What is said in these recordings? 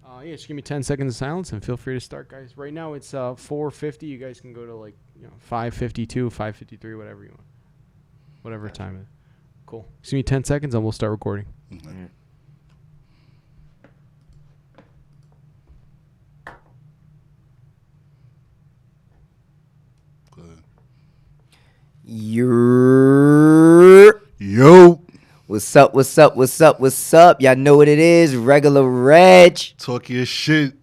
Yeah, just give me 10 seconds of silence and feel free to start, guys. Right now it's 4:50. You guys can go to 5:52, 5:53, whatever you want, whatever time it is. Cool. Just give me 10 seconds and we'll start recording. Mm-hmm. Yo. What's up? Y'all know what it is. Regular Reg. Talk your shit.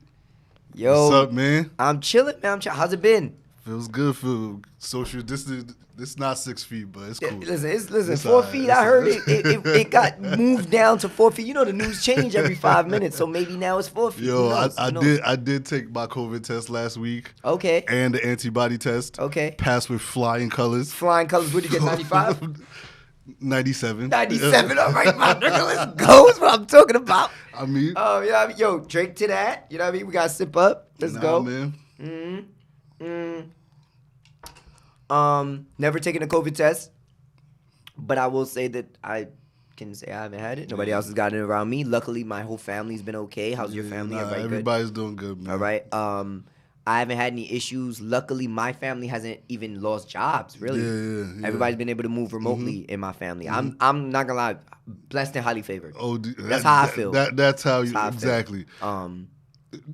Yo. What's up, man? I'm chilling, man. How's it been? Feels good. Feel social distance. It's not 6 feet, but it's cool. Listen. 4 feet. I heard it got moved down to 4 feet. You know the news change every 5 minutes, so maybe now it's 4 feet. Yo, I did take my COVID test last week. Okay. And the antibody test. Okay. Passed with flying colors. Flying colors. What did you get? 95. 97. 97. All right, my nigga. Let's go. That's what I'm talking about. I mean. Yo, drink to that. You know what I mean? We gotta sip up. Let's go. Man. Never taken a COVID test, but I will say that I can say I haven't had it. Nobody else has gotten it around me. Luckily, my whole family's been okay. How's your family? Everybody's doing good, man. All right. I haven't had any issues. Luckily, my family hasn't even lost jobs. Really, Yeah. Everybody's been able to move remotely in my family. I'm not gonna lie, blessed and highly favored. Oh, that's how I feel. That's how you exactly.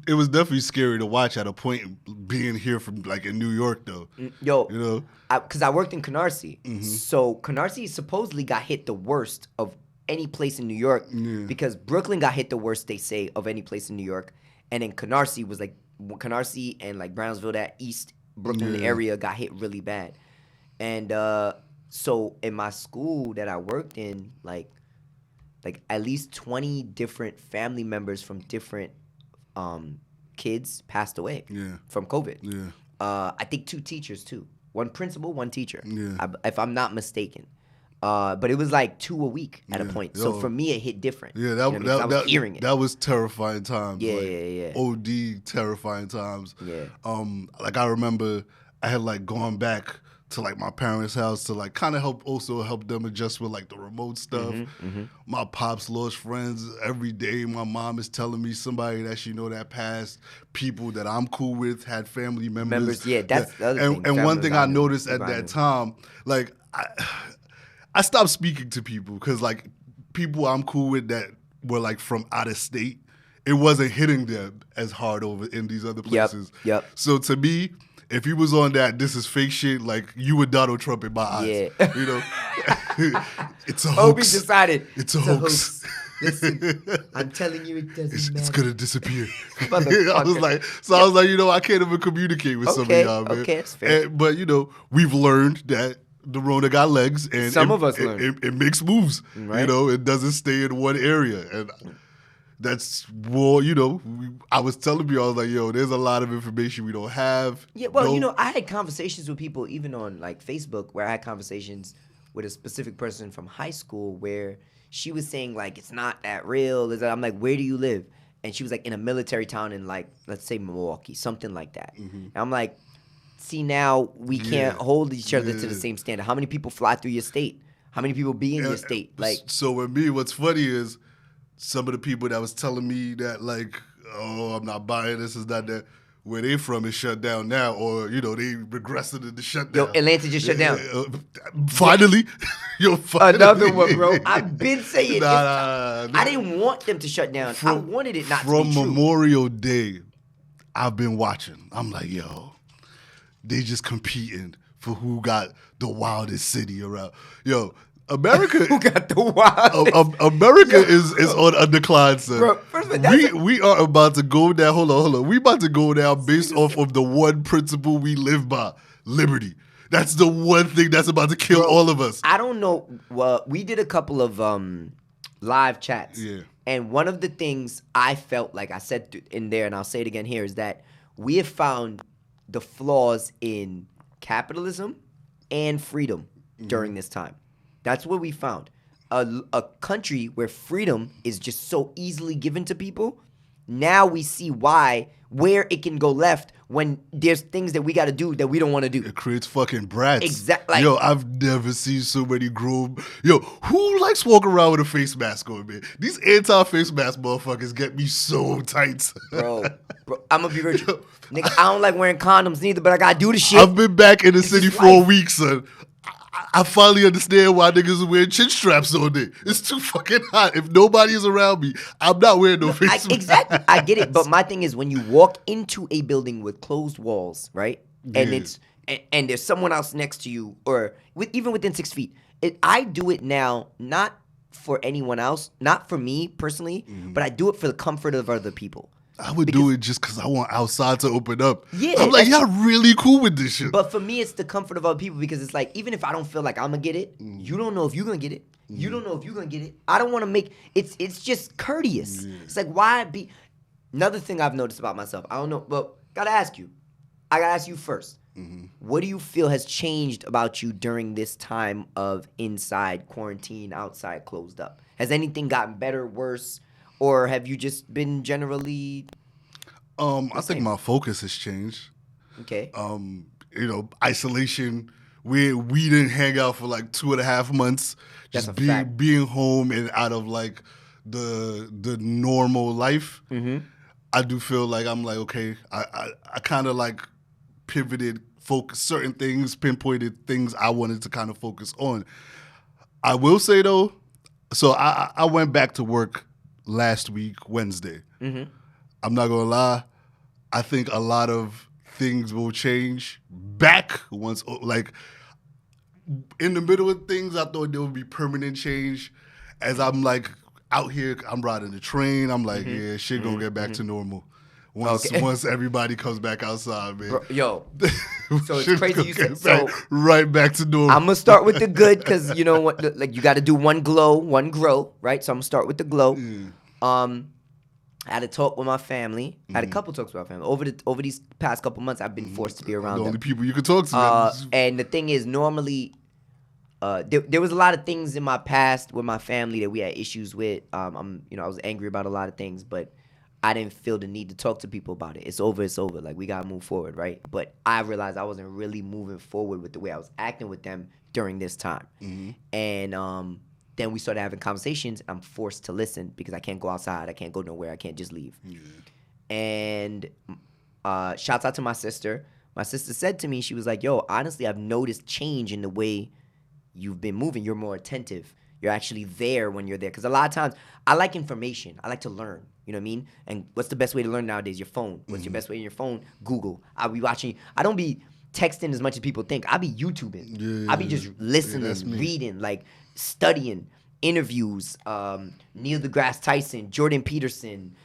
It was definitely scary to watch at a point being here from in New York though. Yo, you know, because I worked in Canarsie, so Canarsie supposedly got hit the worst of any place in New York because Brooklyn got hit the worst, they say, of any place in New York, and then Canarsie was Canarsie and Brownsville, that East Brooklyn area got hit really bad, and so in my school that I worked in, like at least 20 different family members from different kids passed away from COVID. Yeah. I think 2 teachers too. 1 principal, 1 teacher. Yeah. If I'm not mistaken. But it was 2 a week at a point. So for me, it hit different. Yeah, I was hearing it. That was terrifying times. Yeah. OD terrifying times. Yeah. I remember I had gone back to my parents' house to kind of help them adjust with the remote stuff. My pops lost friends every day. My mom is telling me somebody that she know that passed. People that I'm cool with had family members. Yeah, that's the other thing. And one thing I noticed at that time, I stopped speaking to people because people I'm cool with that were from out of state, it wasn't hitting them as hard over in these other places. Yep. So to me, if he was on that, this is fake shit, you were Donald Trump in my eyes. Yeah. You know? It's a hoax. Obi decided. It's a hoax. Listen, I'm telling you, it doesn't matter. It's going to disappear. I was like, I can't even communicate with some of y'all, man. Okay, it's fair. But, we've learned that the Rona got legs. And some of us learned. It makes moves. Right. It doesn't stay in one area. And that's I was telling you, I was like, yo, there's a lot of information we don't have. Yeah, well, I had conversations with people even on Facebook where I had conversations with a specific person from high school where she was saying it's not that real. I'm like, where do you live? And she was in a military town in let's say Milwaukee, something like that. And I'm like, see, now we can't hold each other to the same standard. How many people fly through your state? How many people be in your state? So with me, what's funny is some of the people that was telling me that I'm not buying this, is not that, where they from is shut down now, or they regressed in the shutdown. Yo, Atlanta just shut down. Finally, finally. Another one, bro. I've been saying nah. I didn't want them to shut down. I wanted it not to be true. From Memorial Day, I've been watching. I'm like, yo, they just competing for who got the wildest city around. Yo, America, who got the wild? America is on a decline, son. Bro, first of all, we are about to go down. Hold on. We about to go down based off of the one principle we live by: liberty. That's the one thing that's about to kill all of us. I don't know. Well, we did a couple of live chats, and one of the things I felt like I said in there, and I'll say it again here, is that we have found the flaws in capitalism and freedom during this time. That's what we found. A country where freedom is just so easily given to people now we see where it can go left when there's things that we got to do that we don't want to do. It creates fucking brats. Exactly. Yo, I've never seen so many grown. Yo, who likes walking around with a face mask on, man? These anti-face mask motherfuckers get me so tight. Bro, I'm gonna be real. Nigga, I don't like wearing condoms neither, but I gotta do the shit. I've been back in the city just for a life. week, son. I finally understand why niggas are wearing chin straps all day. It's too fucking hot. If nobody is around me, I'm not wearing no face mask. Exactly. I get it. But my thing is when you walk into a building with closed walls, right? And it's and there's someone else next to you, or even within 6 feet. I do it now, not for anyone else, not for me personally, but I do it for the comfort of other people. I would do it just because I want outside to open up. Yeah, I'm like, y'all really cool with this shit. But for me, it's the comfort of other people because it's like, even if I don't feel like I'm going to get it, you don't know if you're going to get it. You don't know if you're going to get it. I don't want to make, it's just courteous. It's like, why be, another thing I've noticed about myself, I don't know, but I got to ask you first. What do you feel has changed about you during this time of inside quarantine, outside closed up? Has anything gotten better, worse? Or have you just been generally? I think my focus has changed. Okay. Isolation. We didn't hang out for like 2.5 months. That's Just a fact. being home and out of like the normal life. I do feel like I'm like, okay, I kind of like pivoted, focus certain things, pinpointed things I wanted to kind of focus on. I will say though, so I went back to work last week, Wednesday. I'm not gonna lie. I think a lot of things will change back once, like, in the middle of things, I thought there would be permanent change. As I'm like out here, I'm riding the train. I'm like, yeah, shit gonna get back to normal. Once everybody comes back outside, man. Bro, yo, so it's Shit's crazy gonna you get said back right back to normal. I'm gonna start with the good because you know what, like you got to do one glow, one grow, right? So I'm gonna start with the glow. I had a talk with my family. I had a couple talks with my family over these past couple months. I've been forced to be around the them. only people you can talk to. Man. And the thing is, normally, there was a lot of things in my past with my family that we had issues with. I was angry about a lot of things, but I didn't feel the need to talk to people about it. It's over. It's over. Like, we gotta move forward, right? But I realized I wasn't really moving forward with the way I was acting with them during this time. And then we started having conversations. I'm forced to listen because I can't go outside. I can't go nowhere. I can't just leave. And shouts out to my sister. My sister said to me, she was like, yo, honestly, I've noticed change in the way you've been moving. You're more attentive. You're actually there when you're there. Because a lot of times, I like information. I like to learn. You know what I mean? And what's the best way to learn nowadays? Your phone. What's your best way in your phone? Google. I'll be watching. I don't be texting as much as people think. I be YouTubing. I be just listening, reading, like studying, interviews. Neil deGrasse Tyson, Jordan Peterson,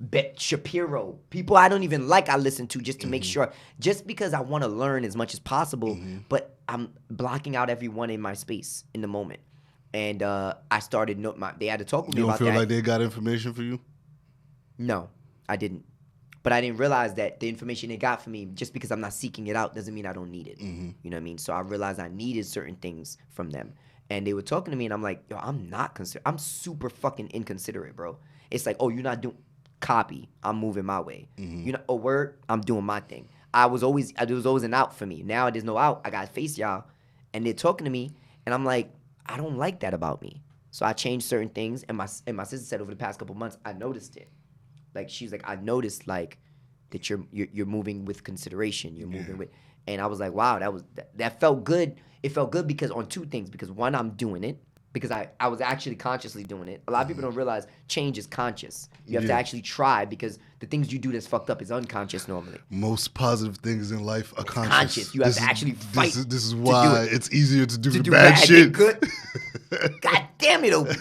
Bet Shapiro. People I don't even like, I listen to just to make sure. Just because I want to learn as much as possible, but I'm blocking out everyone in my space in the moment. And I started. They had to talk with me about that. You don't feel like they got information for you? No, I didn't. But I didn't realize that the information they got for me, just because I'm not seeking it out, doesn't mean I don't need it. You know what I mean? So I realized I needed certain things from them. And they were talking to me, and I'm like, yo, I'm not considerate. I'm super fucking inconsiderate, bro. It's like, oh, you're not doing copy. I'm moving my way. You know, a word, I'm doing my thing. There was always an out for me. Now there's no out. I got to face y'all. And they're talking to me, and I'm like, I don't like that about me. So I changed certain things, and my sister said over the past couple months, I noticed it. Like, she's like, I noticed, like, that you're moving with consideration. You're moving with, and I was like, wow, that felt good. It felt good because on two things. Because one, I'm doing it because I was actually consciously doing it. A lot of people don't realize change is conscious. You have to actually try because the things you do that's fucked up is unconscious normally. Most positive things in life are conscious. You have to actually fight. This is why it's easier to do the bad bad shit. Good. God damn it, Obi.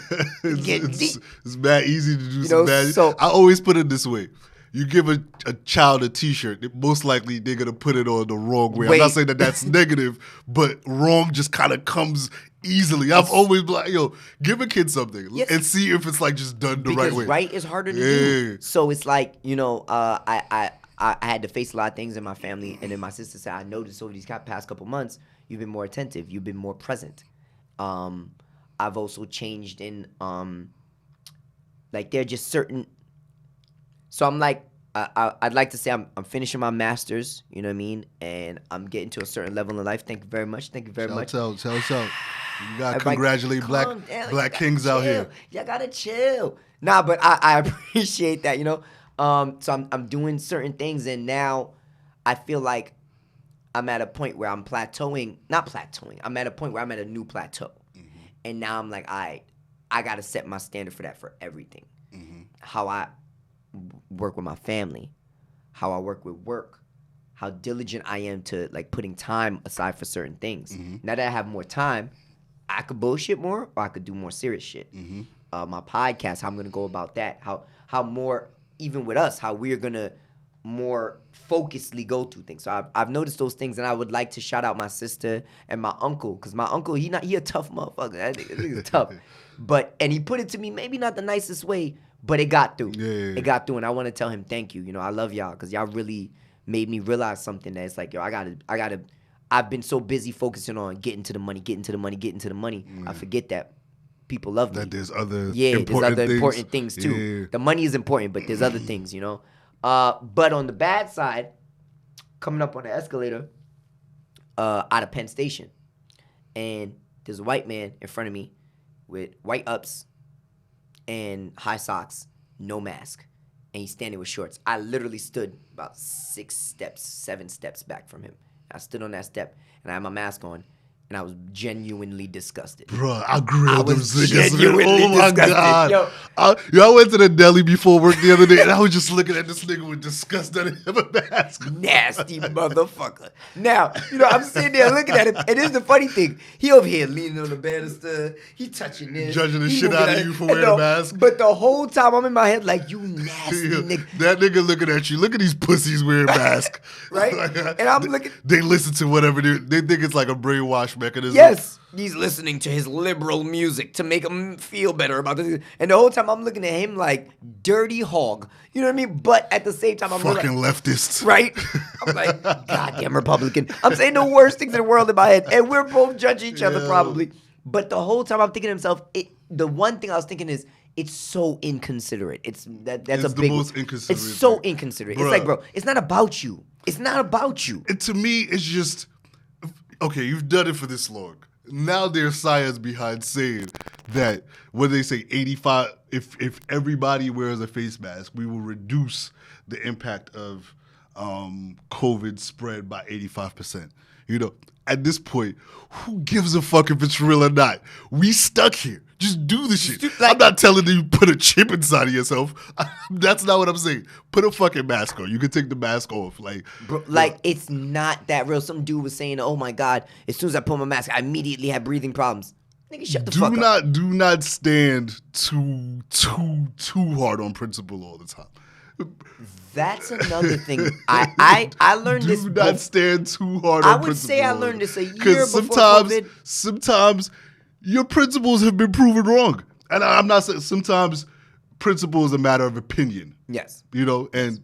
It's bad easy to do some bad shit. So I always put it this way. You give a child a T-shirt, most likely they're going to put it on the wrong way. I'm not saying that that's negative, but wrong just kind of comes easily. I've always been like, yo, give a kid something and see if it's like just done the right way. Because right is harder to do. So it's like, I had to face a lot of things in my family, and then my sister said, I noticed over these past couple months, you've been more attentive. You've been more present. I've also changed in, like, there are just certain So I'm like, I'd like to say I'm finishing my master's, you know what I mean? And I'm getting to a certain level in life. Thank you very much. Thank you very much. Shout out. You gotta Everybody congratulate calm down. black kings out here. Y'all gotta chill. Nah, but I appreciate that, you know? So I'm doing certain things, and now I feel like I'm at a point where I'm plateauing. Not plateauing. I'm at a point where I'm at a new plateau. And now I'm like, I gotta set my standard for that for everything. How I work with my family, how I work with work, how diligent I am to like putting time aside for certain things. Now that I have more time, I could bullshit more or I could do more serious shit. My podcast, how I'm gonna go about that, how more, even with us, how we're gonna more focusedly go through things. So I've noticed those things, and I would like to shout out my sister and my uncle, because my uncle, he a tough motherfucker. That nigga's tough. And he put it to me, maybe not the nicest way, but it got through. Yeah. It got through, and I want to tell him thank you. You know, I love y'all, because y'all really made me realize something that it's like, yo, I've been so busy focusing on getting to the money. I forget that people love me. That there's other important things too. Yeah. The money is important, but there's other things, you know. But on the bad side, coming up on the escalator out of Penn Station, and there's a white man in front of me with white ups and high socks, no mask, and he's standing with shorts. I literally stood about 7 steps back from him. I stood on that step, and I had my mask on, and I was genuinely disgusted. Bro, I grilled them was niggas. genuinely Oh my disgusted. God. Yo. I went to the deli before work the other day, and I was just looking at this nigga with disgust that he have a mask. Nasty motherfucker. Now, you know, I'm sitting there looking at him, and this is the funny thing. He over here leaning on the banister. He touching this. Judging the he shit out of moving you for and wearing a mask. But the whole time I'm in my head like, you nasty nigga. That nigga looking at you. Look at these pussies wearing masks. Right? And I'm looking. They listen to whatever they think it's like a brainwash mechanism. Yes. He's listening to his liberal music to make him feel better about this. And the whole time I'm looking at him like dirty hog. You know what I mean? But at the same time, I'm fucking leftists. Right? I'm like, goddamn Republican. I'm saying the worst things in the world in my head. And we're both judging each other probably. But the whole time I'm thinking to myself, the one thing I was thinking is, it's so inconsiderate. That's the big most inconsiderate It's so thing. inconsiderate. Bruh. It's like, bro, it's not about you. It's not about you. And to me, it's just, okay, you've done it for this long. Now there's science behind saying that when they say 85, if everybody wears a face mask, we will reduce the impact of COVID spread by 85%. You know, at this point, who gives a fuck if it's real or not? We stuck here. Just do the shit. I'm not telling you put a chip inside of yourself. That's not what I'm saying. Put a fucking mask on. You can take the mask off. Like, bro, it's not that real. Some dude was saying, oh my God, as soon as I put my mask, I immediately had breathing problems. Nigga, shut the fuck up. Do not stand too hard on principle all the time. That's another thing. I learned this. Do not stand too hard I on principle. would say I learned this a year before because COVID. sometimes your principles have been proven wrong. And I'm not saying sometimes principle is a matter of opinion. Yes. You know, and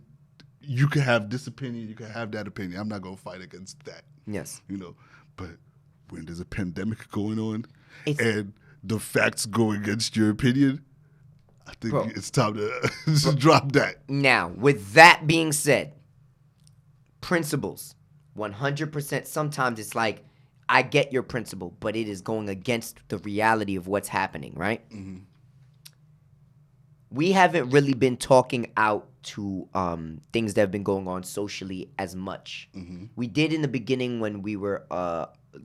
you can have this opinion, you can have that opinion. I'm not going to fight against that. Yes. You know, but when there's a pandemic going on and the facts go against your opinion, I think it's time to just drop that. Now, with that being said, principles, 100%. Sometimes it's like, I get your principle, but it is going against the reality of what's happening, right? Mm-hmm. We haven't really been talking out to things that have been going on socially as much. Mm-hmm. We did in the beginning when we were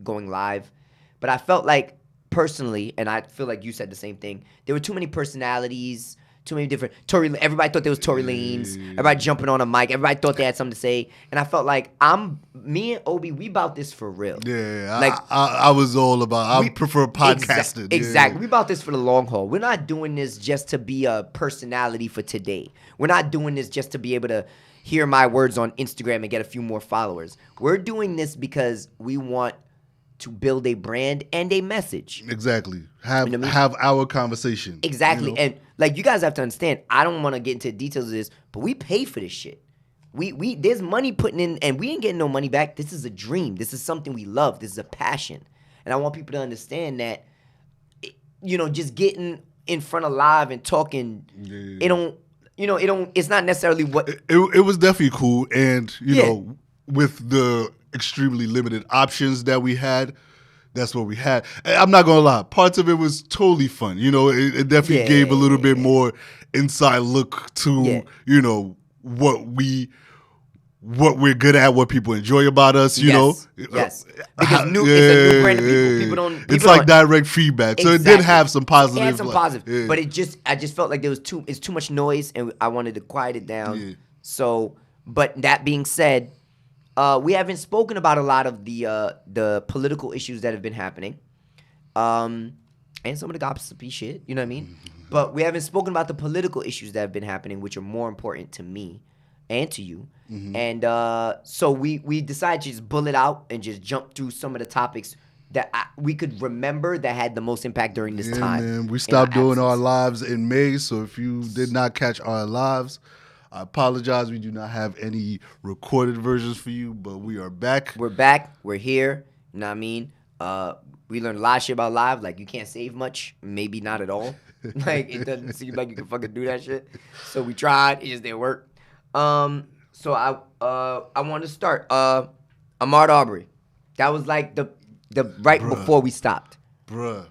going live, but I felt like personally, and I feel like you said the same thing, there were too many personalities, too many different everybody thought there was Tory Lanez, everybody jumping on a mic, everybody thought they had something to say, and I felt like me and Obi, we about this for real. Yeah, like I was all about, I prefer podcasting. Exactly. We about this for the long haul. We're not doing this just to be a personality for today. We're not doing this just to be able to hear my words on Instagram and get a few more followers. We're doing this because we want to build a brand and a message. Exactly. Have our conversation. Exactly. You know? And like, you guys have to understand, I don't want to get into the details of this, but we pay for this shit. We there's money putting in, and we ain't getting no money back. This is a dream. This is something we love. This is a passion. And I want people to understand that, you know, just getting in front of live and talking, it don't, it's not necessarily what. It was definitely cool, and Yeah. know, with the extremely limited options that we had, that's what we had. And I'm not gonna lie, parts of it was totally fun. It definitely gave a little bit more inside look to what we're good at, what people enjoy about us. Yes. Because it's a new brand of people. People don't. It's like direct feedback, so it did have some positive. It had some positive, but I just felt like it's too much noise, and I wanted to quiet it down. Yeah. So, but that being said, we haven't spoken about a lot of the political issues that have been happening, and some of the gossipy shit. You know what I mean? But we haven't spoken about the political issues that have been happening, which are more important to me and to you. And so we decided to just bullet out and just jump through some of the topics that we could remember that had the most impact during this time. Man, we stopped doing our lives in May, so if you did not catch our lives, I apologize. We do not have any recorded versions for you, but we are back. We're back. We're here. You know what I mean? We learned a lot of shit about live. Like, you can't save much. Maybe not at all. Like, it doesn't seem like you can fucking do that shit. So we tried. It just didn't work. So I want to start. Ahmaud Arbery. That was like the right before we stopped. Bruh.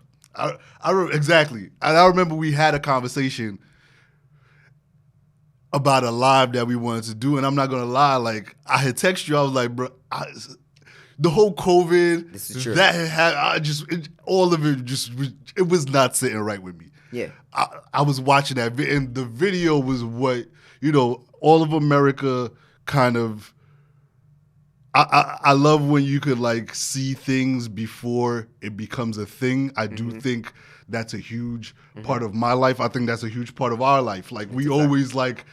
Exactly. And I remember we had a conversation about a live that we wanted to do, and I'm not gonna lie, like, I had texted you, I was like, bro, the whole COVID, This is true. that had, all of it it was not sitting right with me. Yeah. I was watching that, and the video was what, all of America kind of, I love when you could, like, see things before it becomes a thing. I do think that's a huge part of my life. I think that's a huge part of our life. Like, we always, like,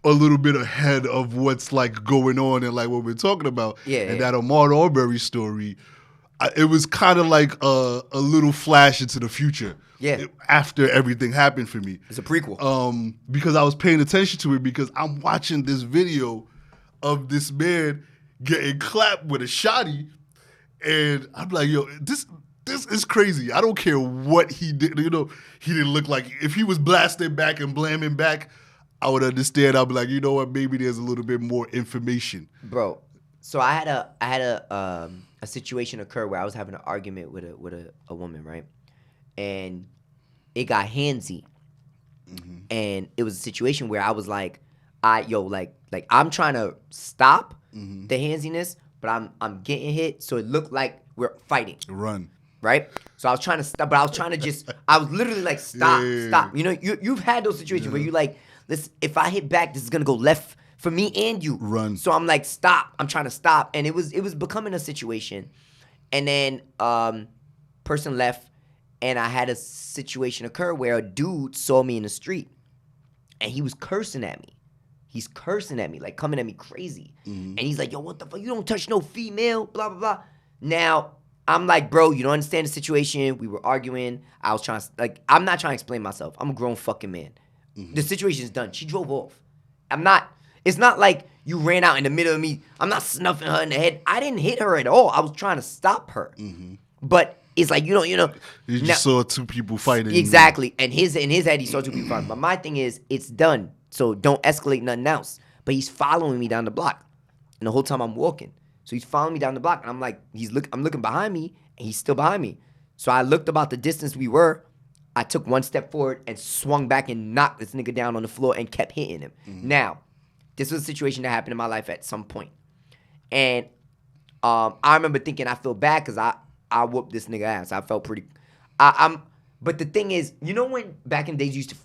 a little bit ahead of what's, like, going on and, like, what we're talking about. And that Ahmaud Arbery story, it was kind of like a little flash into the future. Yeah. After everything happened for me. It's a prequel. Because I was paying attention to it because I'm watching this video of this man getting clapped with a shotty, and I'm like, yo, this is crazy. I don't care what he did. He didn't look like, if he was blasting back and blaming back, I would understand. I'd be like, you know what, maybe there's a little bit more information. Bro, so I had a situation occur where I was having an argument with a woman, right? And it got handsy. And it was a situation where I was like, I'm trying to stop the handsiness, but I'm getting hit, so it looked like we're fighting. Run. Right? So I was trying to stop, but I was trying to I was literally like, stop. You've had those situations where you like, listen, if I hit back, this is gonna go left for me and you. Run. So I'm like, stop. I'm trying to stop. And it was becoming a situation. And then person left, and I had a situation occur where a dude saw me in the street, and he was cursing at me. He's cursing at me, like coming at me crazy. And he's like, yo, what the fuck? You don't touch no female, blah, blah, blah. Now, I'm like, bro, you don't understand the situation. We were arguing. I was trying to, like, I'm not trying to explain myself. I'm a grown fucking man. The situation's done. She drove off. It's not like you ran out in the middle of me. I'm not snuffing her in the head. I didn't hit her at all. I was trying to stop her. But it's like, you know. You just saw two people fighting. Exactly. And in his head, he saw two people fighting. But my thing is, it's done. So don't escalate nothing else. But he's following me down the block. And the whole time I'm walking. So he's following me down the block. And I'm like, I'm looking behind me, and he's still behind me. So I looked about the distance we were. I took one step forward and swung back and knocked this nigga down on the floor and kept hitting him. Now, this was a situation that happened in my life at some point. And I remember thinking I feel bad because I whooped this nigga ass. I felt pretty... But the thing is, when back in the days you used to...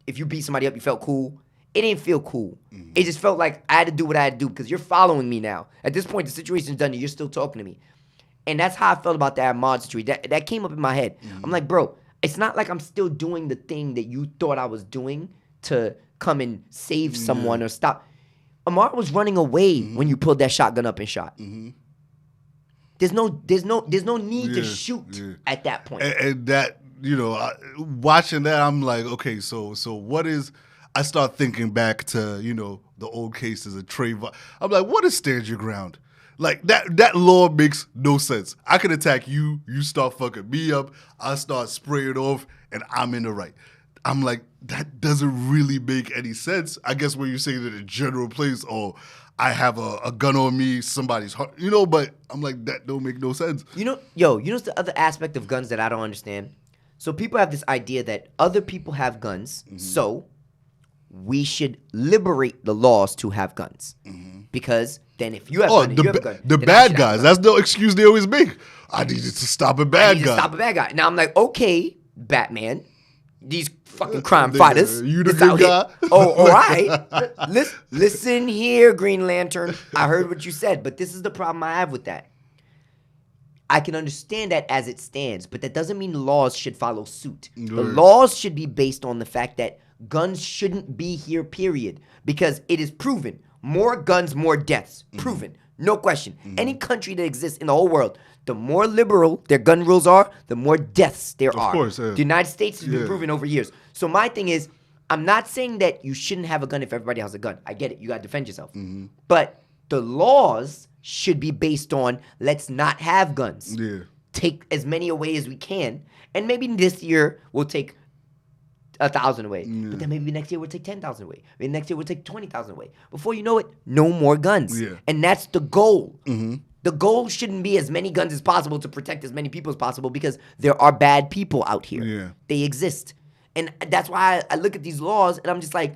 If you beat somebody up, you felt cool? It didn't feel cool. It just felt like I had to do what I had to do because you're following me now. At this point, the situation's done and you're still talking to me. And that's how I felt about that Ahmaud situation. That came up in my head. I'm like, bro, it's not like I'm still doing the thing that you thought I was doing to come and save someone or stop. Ahmaud was running away when you pulled that shotgun up and shot. There's no need to shoot at that point. And that, watching that, I'm like, okay, so what is... I start thinking back to, the old cases of Trayvon. I'm like, what is stand your ground? Like, that law makes no sense. I can attack you, you start fucking me up, I start spraying off, and I'm in the right. I'm like, that doesn't really make any sense. I guess when you say that in general place, oh, I have a gun on me, somebody's heart, but I'm like, that don't make no sense. You know what's the other aspect of guns that I don't understand? So people have this idea that other people have guns, so we should liberate the laws to have guns. Because then if you have a gun and you have a gun, the then I bad should have a guys, gun. that's the excuse they always make. I needed to stop a I bad need guy. to stop a bad guy. Now I'm like, okay, Batman, these fucking crime fighters. You the this good out here- guy? Oh, all right. Listen here, Green Lantern. I heard what you said, but this is the problem I have with that. I can understand that as it stands, but that doesn't mean laws should follow suit. The laws should be based on the fact that guns shouldn't be here, period. Because it is proven. More guns, more deaths. Proven. No question. Any country that exists in the whole world, the more liberal their gun rules are, the more deaths there are. Of course. The United States has been proven over years. So my thing is, I'm not saying that you shouldn't have a gun if everybody has a gun. I get it. You got to defend yourself. But the laws should be based on let's not have guns. Yeah. Take as many away as we can. And maybe this year we'll take 1,000 away. But then maybe next year we'll take 10,000 away. Maybe next year we'll take 20,000 away. Before you know it, no more guns. Yeah. And that's the goal. The goal shouldn't be as many guns as possible to protect as many people as possible because there are bad people out here. Yeah. They exist. And that's why I look at these laws and I'm just like,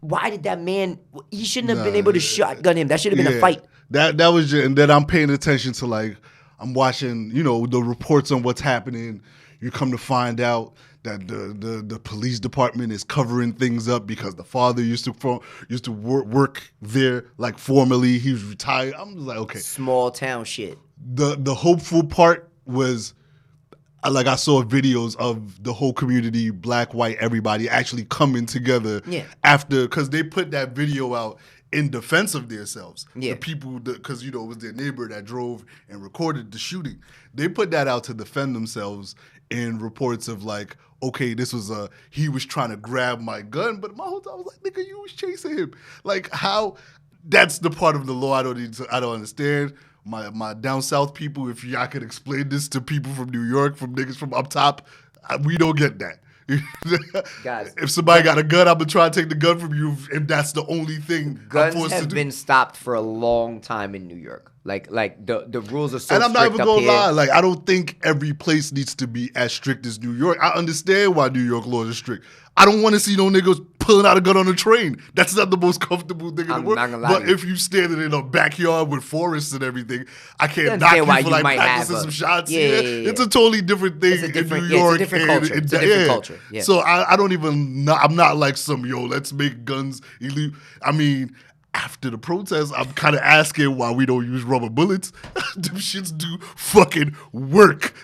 why did that man, he shouldn't have been able to shotgun him. That should have been a fight. That was just, and then I'm paying attention to I'm watching, the reports on what's happening. You come to find out that the police department is covering things up because the father used to work there formerly. He was retired. I'm just like, okay. Small town shit. The hopeful part was I saw videos of the whole community, black, white, everybody actually coming together after, because they put that video out in defense of themselves. Yeah. The people, because it was their neighbor that drove and recorded the shooting. They put that out to defend themselves in reports of okay, this was he was trying to grab my gun, but my whole time I was like, nigga, you was chasing him. How? That's the part of the law I don't understand. My down south people, if y'all could explain this to people from New York, from niggas from up top, we don't get that. Guys, if somebody got a gun, I'm gonna try to take the gun from you if that's the only thing guns I'm forced to have do. been stopped for a long time in New York. The rules are so And I'm not strict even up gonna here. lie, I don't think every place needs to be as strict as New York. I understand why New York laws are strict. I don't want to see no niggas pulling out a gun on a train. That's not the most comfortable thing in I'm the world. not gonna lie But to you. if you standing in a backyard with forests and everything, I can't understand knock you why for you might practicing have some shots. yeah. It's a totally different thing It's a different- in yeah, New York. it's a different culture. It's a different culture. Yeah. So I don't even, I'm not like let's make guns illegal. I mean, after the protest, I'm kind of asking why we don't use rubber bullets. Them shits do fucking work.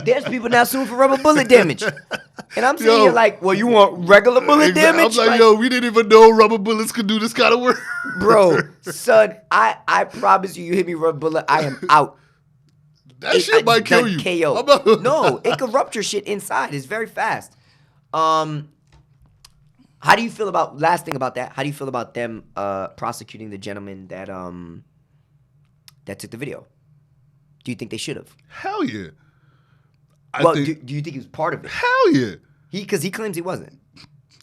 There's people now suing for rubber bullet damage. And I'm saying, you're like, well, you want regular bullet damage? I'm like, yo, we didn't even know rubber bullets could do this kind of work. Bro, son, I promise you hit me rubber bullet, I am out. That shit might kill you. KO. No, it could rupture shit inside. It's very fast. How do you feel about, last thing about that, how do you feel about them prosecuting the gentleman that took the video? Do you think they should have? Hell yeah. Do you think he was part of it? Hell yeah. Because he claims he wasn't.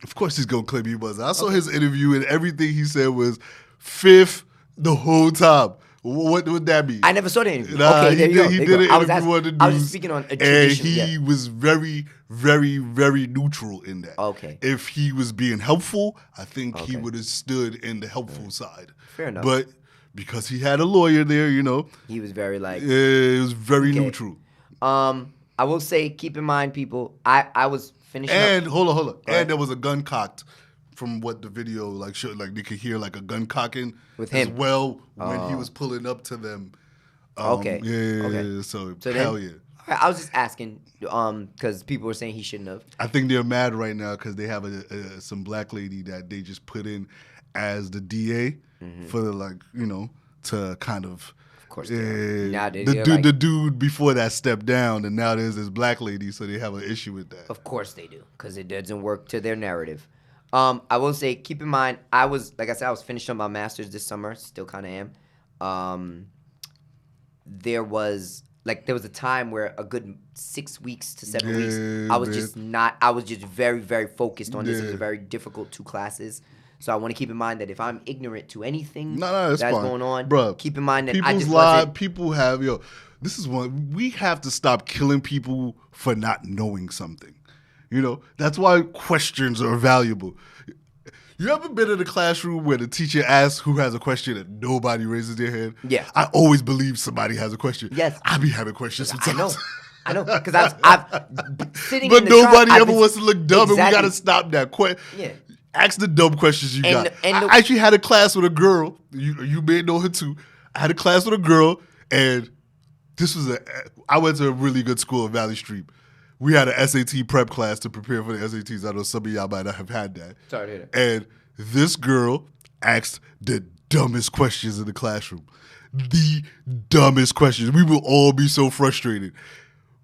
Of course he's going to claim he wasn't. I saw his interview and everything he said was fifth the whole time. What would that mean? I never saw the interview. Nah, Okay, there you go. He There did you an go. interview on the news. I was just speaking on a and tradition. he was very, very, very neutral in that. Okay. If he was being helpful, I think he Okay. would have stood in the helpful side. Fair enough. But because he had a lawyer there, He was very it was very Okay. neutral. I will say, keep in mind, people, I was finishing And up. hold on. ahead. And there was a gun cocked from what the video showed. They could hear a gun cocking With as him. well when he was pulling up to them. Okay. Yeah. Okay. So So hell then- yeah. All right, I was just asking, because people were saying he shouldn't have. I think they're mad right now because they have some black lady that they just put in as the DA for to kind of. Of course they are. Now they're the dude before that stepped down, and now there's this black lady, so they have an issue with that. Of course they do, because it doesn't work to their narrative. I will say, keep in mind, I was finishing up my master's this summer, still kind of am. There was like there was a time where a good 6 weeks to 7 weeks, I was just very, very focused on this. It was a very difficult 2 classes. So I want to keep in mind that if I'm ignorant to anything that's going on, bruh, keep in mind that people's lives, people have, this is one, we have to stop killing people for not knowing something. That's why questions are valuable. You ever been in a classroom where the teacher asks who has a question and nobody raises their hand? Yeah. I always believe somebody has a question. Yes. I be having questions sometimes. I know, because I've sitting but in the nobody trial, ever wants to look dumb, exactly. and we got to stop that. Yeah. Ask the dumb questions you got. I actually had a class with a girl. You may know her too. I had a class with a girl, and I went to a really good school in Valley Street. We had an SAT prep class to prepare for the SATs. I know some of y'all might not have had that. Sorry to hear that. And this girl asked the dumbest questions in the classroom. The dumbest questions. We will all be so frustrated.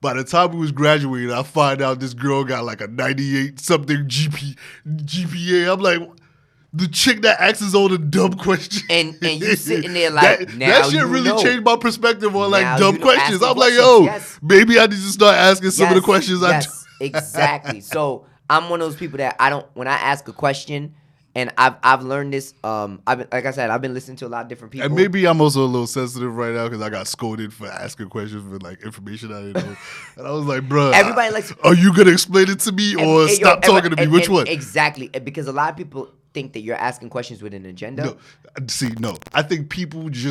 By the time we was graduating, I find out this girl got like a 98-something GPA. I'm like, the chick that asks all the dumb questions. And you sitting there like, that shit really changed my perspective on like dumb questions. I'm like, maybe I need to start asking some of the questions I do. Exactly. So I'm one of those people that when I ask a question, and I've learned this. Like I said, I've been listening to a lot of different people. And maybe I'm also a little sensitive right now because I got scolded for asking questions for like information I didn't know. And I was like, bro, everybody likes. Are you gonna explain it to me or stop talking to me? Which one? Exactly, because a lot of people think that you're asking questions with an agenda. No. I think people they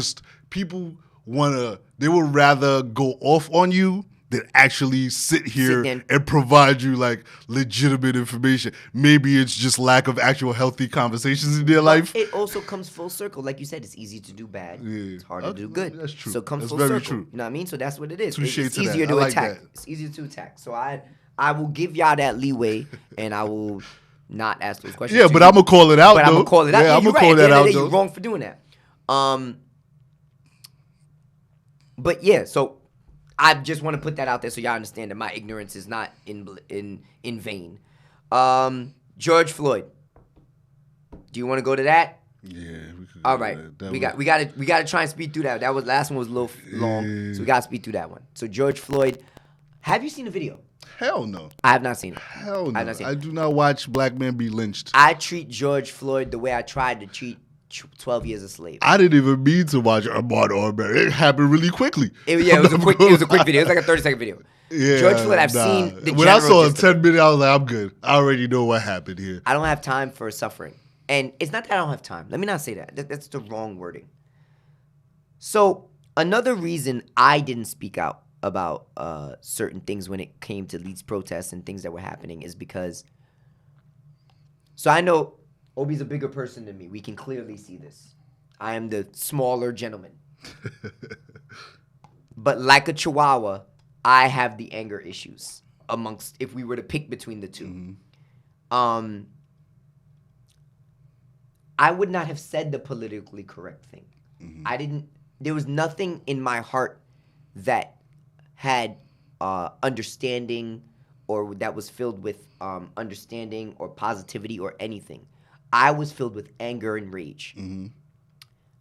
would rather go off on you than actually sit here and provide you like legitimate information. Maybe it's just lack of actual healthy conversations in their life. It also comes full circle. Like you said, it's easy to do bad. Yeah. It's hard to do good. That's true. So it comes that's full very circle. True. You know what I mean? So that's what it is. Touché It's to easier that. to like attack. That. It's easier to attack. So I will give y'all that leeway, and I will not ask those questions. Yeah, but I'm gonna call it out. But I'm gonna call it out. Yeah, I'm gonna call that out. You're wrong for doing that. But yeah, so I just want to put that out there so y'all understand that my ignorance is not in vain. George Floyd. Do you want to go to that? Yeah. All right. We got to try and speed through that. That was last one was a little long, so we got to speed through that one. So George Floyd. Have you seen the video? Hell no. I have not seen it. Hell no. I do not watch black men be lynched. I treat George Floyd the way I tried to treat 12 Years a Slave. I didn't even mean to watch Ahmaud Arbery. It happened really quickly. It was a quick video. It was like a 30-second video. Yeah, George Floyd, I've seen the when I saw a 10-minute, I was like, I'm good. I already know what happened here. I don't have time for suffering. And it's not that I don't have time. Let me not say that. That's the wrong wording. So another reason I didn't speak out about certain things when it came to these protests and things that were happening is because, so I know Obi's a bigger person than me. We can clearly see this. I am the smaller gentleman. But like a chihuahua, I have the anger issues amongst, if we were to pick between the two. Mm-hmm. I would not have said the politically correct thing. Mm-hmm. There was nothing in my heart that had understanding or that was filled with understanding or positivity or anything. I was filled with anger and rage. Mm-hmm.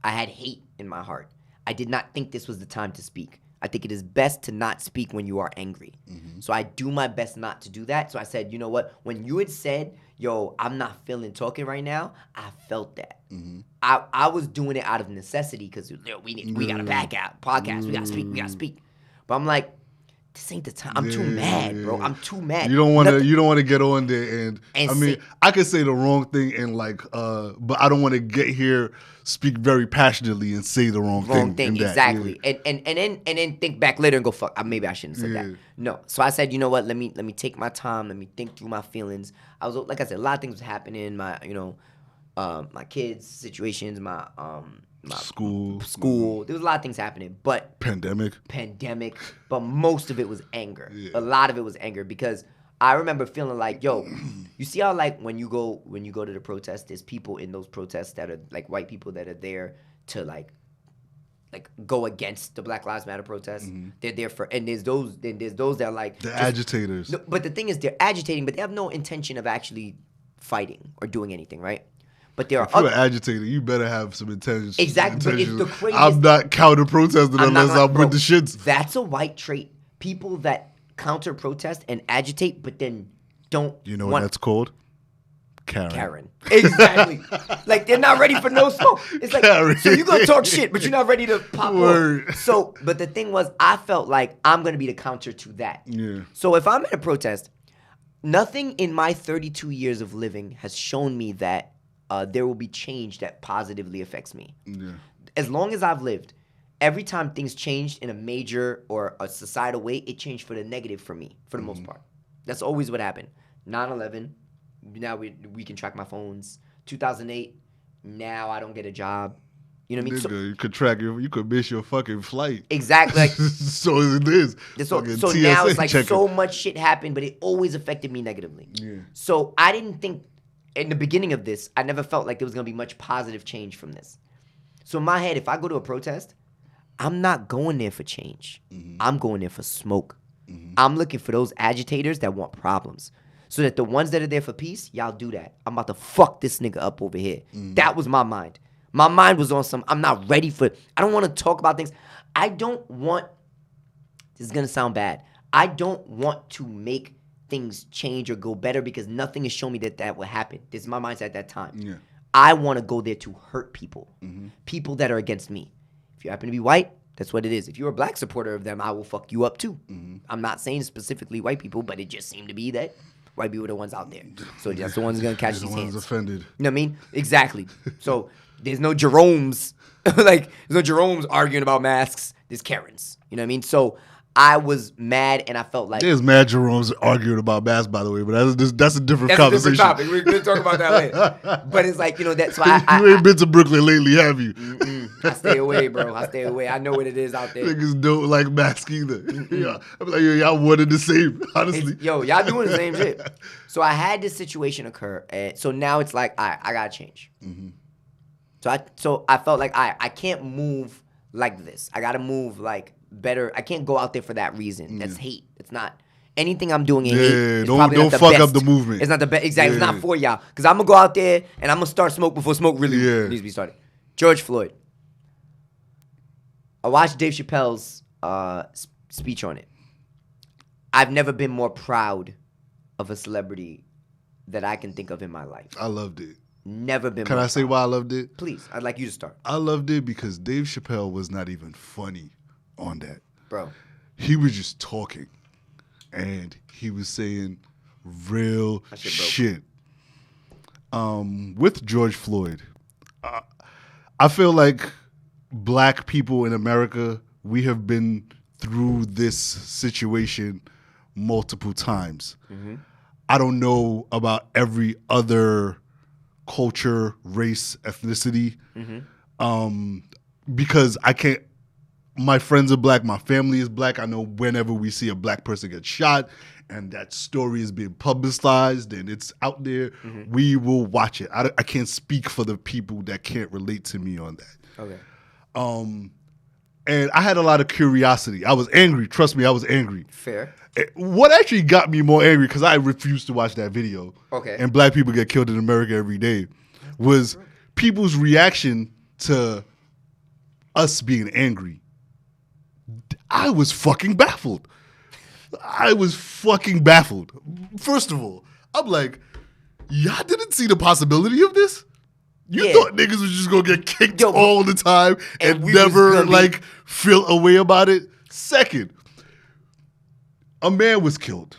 I had hate in my heart. I did not think this was the time to speak. I think it is best to not speak when you are angry. Mm-hmm. So I do my best not to do that. So I said, you know what? When you had said, yo, I'm not feeling talking right now, I felt that. Mm-hmm. I was doing it out of necessity because we got to back out podcast. We got to speak. But I'm like, this ain't the time. I'm too mad, bro. I'm too mad. You don't want to get on there and I mean, I could say the wrong thing and like but I don't want to get here, speak very passionately and say the wrong thing. Exactly. Yeah. And then think back later and go, fuck, maybe I shouldn't have said that. No. So I said, you know what? Let me take my time. Let me think through my feelings. I was, like I said, a lot of things was happening. My my kids' situations, my school. There was a lot of things happening, but pandemic. But most of it was anger. Yeah. A lot of it was anger because I remember feeling like, yo, you see how like when you go to the protest, there's people in those protests that are like white people that are there to like go against the Black Lives Matter protests. Mm-hmm. They're there for, and there's those that are like the agitators. But the thing is, they're agitating, but they have no intention of actually fighting or doing anything, right? But there if are you're an agitator, you better have some intelligence. Exactly, but it's the craziest. I'm not counter protesting unless I'm bro, with the shits. That's a white trait. People that counter protest and agitate, but then don't. You know what that's called? Karen. Exactly. Like they're not ready for no smoke. It's like Karen. so you're gonna talk shit, but you're not ready to pop off. So, but the thing was, I felt like I'm gonna be the counter to that. Yeah. So if I'm at a protest, nothing in my 32 years of living has shown me that there will be change that positively affects me. Yeah. As long as I've lived, every time things changed in a major or a societal way, it changed for the negative for me, for the most part. That's always what happened. 9/11. Now we can track my phones. 2008. Now I don't get a job. You know what I mean? Nigga, you could track you could miss your fucking flight. Exactly. Like, so it is. So now it's like so much shit happened, but it always affected me negatively. Yeah. So I didn't think in the beginning of this, I never felt like there was gonna be much positive change from this. So in my head, if I go to a protest, I'm not going there for change. I'm going there for smoke. I'm looking for those agitators that want problems. So that the ones that are there for peace, y'all do that. I'm about to fuck this nigga up over here. That was my mind. My mind was on some, I'm not ready for, I don't want to talk about things. I don't want, this is going to sound bad. I don't want to make things change or go better because nothing has shown me that will happen. This is my mindset at that time. Yeah. I want to go there to hurt people. People that are against me. If you happen to be white, that's what it is. If you're a black supporter of them, I will fuck you up too. I'm not saying specifically white people, but it just seemed to be that white people are the ones out there. So that's the ones going to catch these hands. Offended. You know what I mean? Exactly. So there's no Jeromes. Like, there's no Jeromes arguing about masks. There's Karens. You know what I mean? So I was mad and I felt like... There's mad Jerome's arguing about masks, by the way, but that's a different conversation. That's a different topic. We're going to talk about that later. But it's like, you know, that's why you ain't been to Brooklyn lately, have you? I stay away, bro. I stay away. I know what it is out there. Niggas don't like masks either. Yeah. I'm like, yo, y'all one and the same, honestly. Y'all doing the same shit. So I had this situation occur. And so now it's like, I got to change. So I felt like, I can't move like this. I got to move like better. I can't go out there for that reason. That's hate. It's not. Anything I'm doing in hate. Don't fuck up the movement. It's not the best. Exactly. It's not for y'all. Because I'm going to go out there and I'm going to start smoke before smoke really needs to be started. George Floyd. I watched Dave Chappelle's speech on it. I've never been more proud of a celebrity that I can think of in my life. I loved it. Never been. Can I say why I loved it? Please, I'd like you to start. I loved it because Dave Chappelle was not even funny on that. Bro. He was just talking. And he was saying real shit. With George Floyd, I feel like black people in America, we have been through this situation multiple times. I don't know about every other culture, race, ethnicity, because I can't. My friends are black. My family is black. I know whenever we see a black person get shot and that story is being publicized and it's out there, we will watch it. I can't speak for the people that can't relate to me on that. Okay. And I had a lot of curiosity. I was angry. Trust me, I was angry. Fair. What actually got me more angry, because I refused to watch that video, and black people get killed in America every day, was people's reaction to us being angry. I was fucking baffled. First of all, I'm like, y'all didn't see the possibility of this? You thought niggas was just gonna get kicked all the time and never feel a way about it? Second, a man was killed.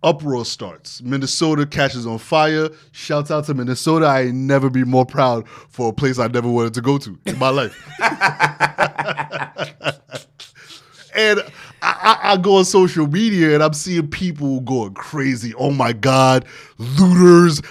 Uproar starts. Minnesota catches on fire. Shouts out to Minnesota. I ain't never be more proud for a place I never wanted to go to in my life. And I go on social media and I'm seeing people going crazy. Oh my God, looters.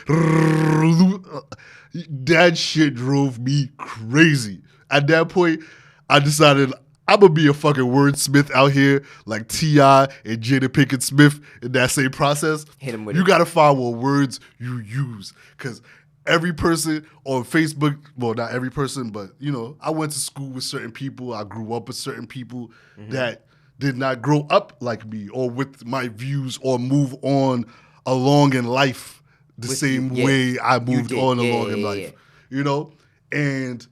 That shit drove me crazy. At that point, I decided I'm going to be a fucking wordsmith out here like T.I. and Jada Pinkett Smith in that same process. Hit him with You got to find what words you use. Because every person on Facebook, well, not every person, but, you know, I went to school with certain people. I grew up with certain people that did not grow up like me or with my views or move on along in life the same way I moved on along in life. You know? And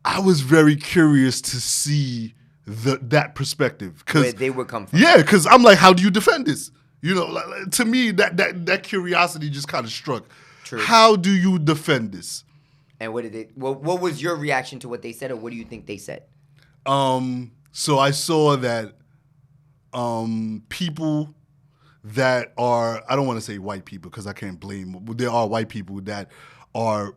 I was very curious to see that perspective. Where they would come from. Yeah, because I'm like, how do you defend this? You know, to me, that curiosity just kind of struck. True. How do you defend this? And what was your reaction to what they said, or what do you think they said? So I saw that people that are, I don't want to say white people because I can't blame them. There are white people that are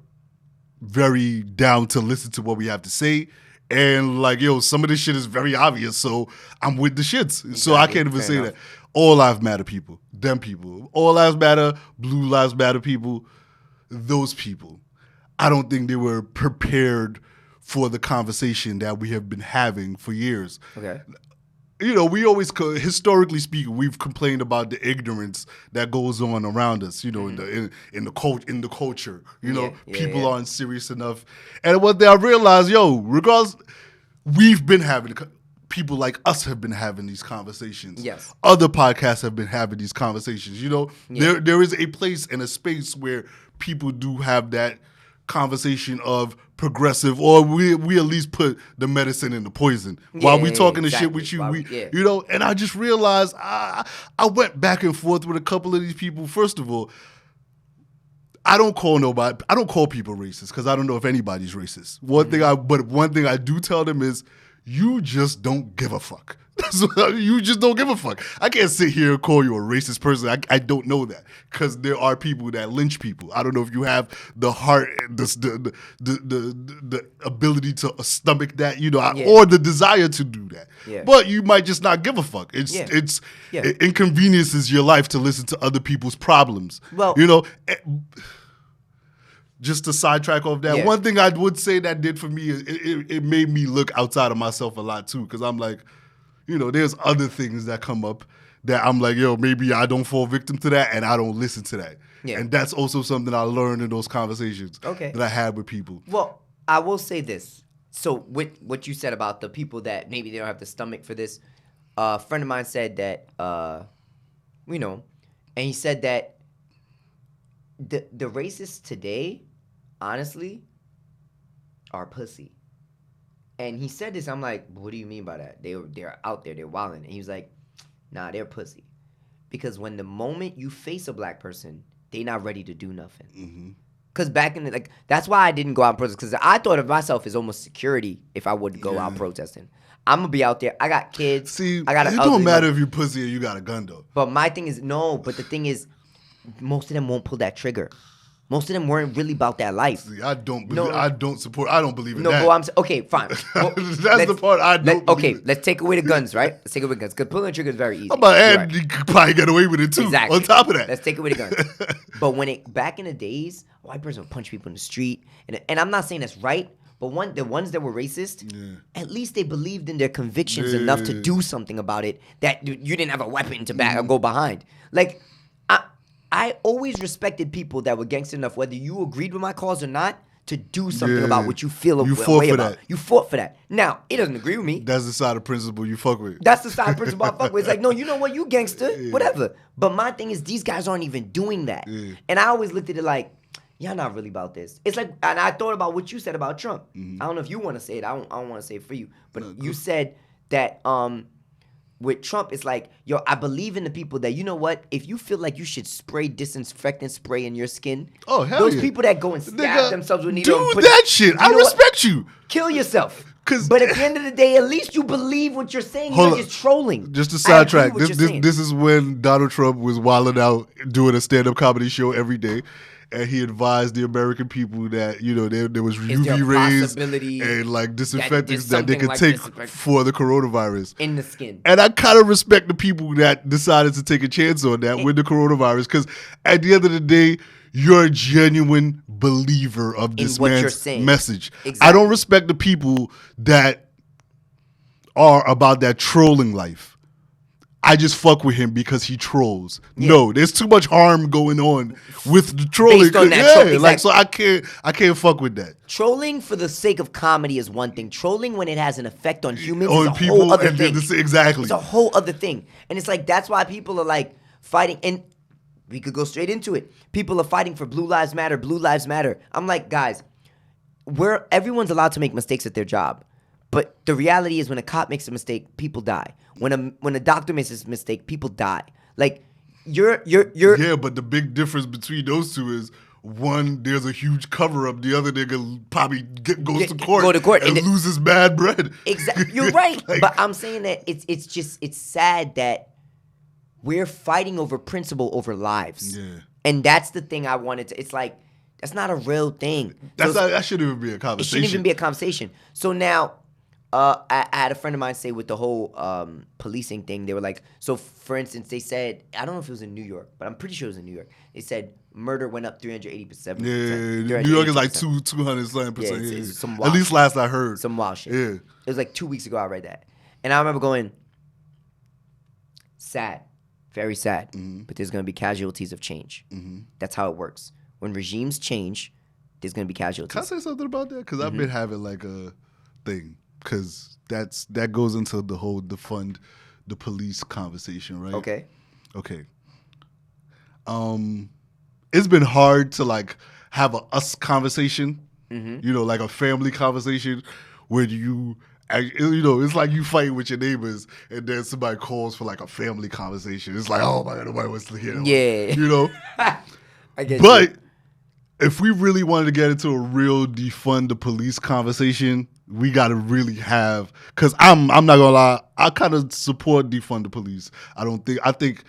very down to listen to what we have to say. And like, yo, some of this shit is very obvious, so I'm with the shits. Exactly. So I can't even say that. All lives matter people. Them people. All lives matter. Blue lives matter people. Those people. I don't think they were prepared for the conversation that we have been having for years. Okay. You know, we always, historically speaking, we've complained about the ignorance that goes on around us. You know, in the culture. You know, people aren't serious enough. And what I realized, regardless, we've been having people like us have been having these conversations. Yes. Other podcasts have been having these conversations. You know, there is a place and a space where people do have that conversation of progressive, or we at least put the medicine in the poison while we talking the shit with you. You know, and I just realized I went back and forth with a couple of these people. First of all, I don't call people racist because I don't know if anybody's racist. One thing I do tell them is, you just don't give a fuck. You just don't give a fuck. I can't sit here and call you a racist person. I don't know that, because there are people that lynch people. I don't know if you have the heart, the ability to stomach that, you know, or the desire to do that. Yeah. But you might just not give a fuck. It inconveniences your life to listen to other people's problems. Well, you know. Just to sidetrack off that, one thing I would say that did for me is it made me look outside of myself a lot too, because I'm like, you know, there's other things that come up that I'm like, maybe I don't fall victim to that and I don't listen to that. Yeah. And that's also something I learned in those conversations that I had with people. Well, I will say this. So with what you said about the people that maybe they don't have the stomach for this, a friend of mine said that, you know, and he said that the racists today, honestly, are pussy. And he said this, I'm like, what do you mean by that? They're out there, they're wilding. And he was like, nah, they're pussy. Because when the moment you face a black person, they not ready to do nothing. Because back in the, that's why I didn't go out and protest. Because I thought of myself as almost security if I would go out protesting. I'm going to be out there. I got kids. See, I got it don't matter if you're pussy or you got a gun, though. But my thing is, but the thing is, most of them won't pull that trigger. Most of them weren't really about that life. See, I don't believe in that. But okay, fine. Well, that's the part I don't believe in. Let's take away the guns, right? Let's take away the guns. Because pulling the trigger is very easy. You could probably get away with it, too. Exactly. On top of that. Let's take away the guns. But back in the days, a white person would punch people in the street. And I'm not saying that's right, but the ones that were racist, at least they believed in their convictions enough to do something about it, that you didn't have a weapon to go behind. Like, I always respected people that were gangster enough, whether you agreed with my cause or not, to do something about what you feel you fought for about. that. You fought for that. Now, it doesn't agree with me. That's the side of principle you fuck with. That's the side of principle I fuck with. It's like, no, you know what? You gangster. Whatever. But my thing is, these guys aren't even doing that. And I always looked at it like, y'all not really about this. It's like, and I thought about what you said about Trump. I don't know if you want to say it. I don't want to say it for you. But you said that with Trump, it's like, I believe in the people that, you know what? If you feel like you should spray disinfectant spray in your skin, those people that go and stab themselves with needles. Do that shit. I respect you. Kill yourself. But at the end of the day, at least you believe what you're saying. You're just trolling. Just to sidetrack, this is when Donald Trump was wilding out doing a stand-up comedy show every day. And he advised the American people that, you know, there was UV rays and like disinfectants that they could take for the coronavirus. In the skin. And I kind of respect the people that decided to take a chance on that with the coronavirus, because at the end of the day, you're a genuine believer of this man's message. Exactly. I don't respect the people that are about that trolling life. I just fuck with him because he trolls. No, there's too much harm going on with the trolling. Based on that exactly. So I can't fuck with that. Trolling for the sake of comedy is one thing. Trolling when it has an effect on humans is a whole other thing. Exactly. It's a whole other thing. And it's like, that's why people are like fighting. And We could go straight into it. People are fighting for Blue Lives Matter, Blue Lives Matter. I'm like, guys, everyone's allowed to make mistakes at their job. But the reality is when a cop makes a mistake, people die. When a doctor makes a mistake, people die. Like, you're Yeah, but the big difference between those two is one, there's a huge cover up. The other nigga probably goes to court and loses bad bread. Exactly. You're right. Like, but I'm saying that it's sad that we're fighting over principle over lives. Yeah. And that's the thing I wanted to. It's like, that's not a real thing. That shouldn't even be a conversation. It shouldn't even be a conversation. So now, I had a friend of mine say with the whole policing thing, they were like, so for instance, they said, I don't know if it was in New York, but I'm pretty sure it was in New York. They said murder went up 387%. Yeah, New York is like 200%. Yeah, it's some wild at least last I heard. Some wild shit. Yeah. It was like 2 weeks ago I read that. And I remember going, sad, very sad, but there's going to be casualties of change. That's how it works. When regimes change, there's going to be casualties. Can I say something about that? Because I've been having like a thing. Because that goes into the whole defund the police conversation, right? Okay. It's been hard to like have a us conversation, you know, like a family conversation where it's like you fighting with your neighbors and then somebody calls for like a family conversation. It's like, oh my God, nobody wants to hear that. Yeah. You know? I get but you. If we really wanted to get into a real defund the police conversation, we got to really have, because I'm not gonna lie, I kind of support defund the police. I think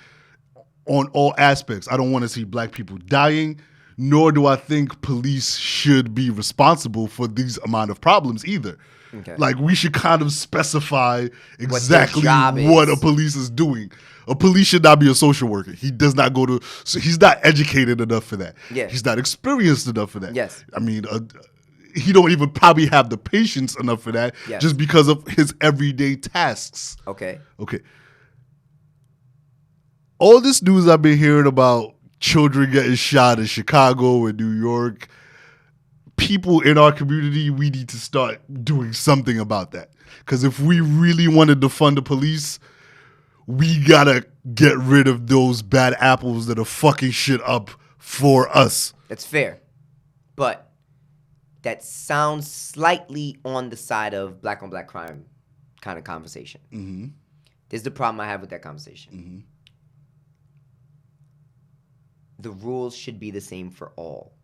on all aspects, I don't want to see black people dying, nor do I think police should be responsible for these amount of problems either. Okay. Like, we should kind of specify exactly what a police is doing. A police should not be a social worker. He does not he's not educated enough for that. Yeah. He's not experienced enough for that. Yes. I mean, he don't even probably have the patience enough for that, just because of his everyday tasks. Okay. All this news I've been hearing about children getting shot in Chicago and New York, people in our community, we need to start doing something about that. Because if we really wanted to defund the police, we gotta get rid of those bad apples that are fucking shit up for us. That's fair. But that sounds slightly on the side of black on black crime kind of conversation. This is the problem I have with that conversation. The rules should be the same for all.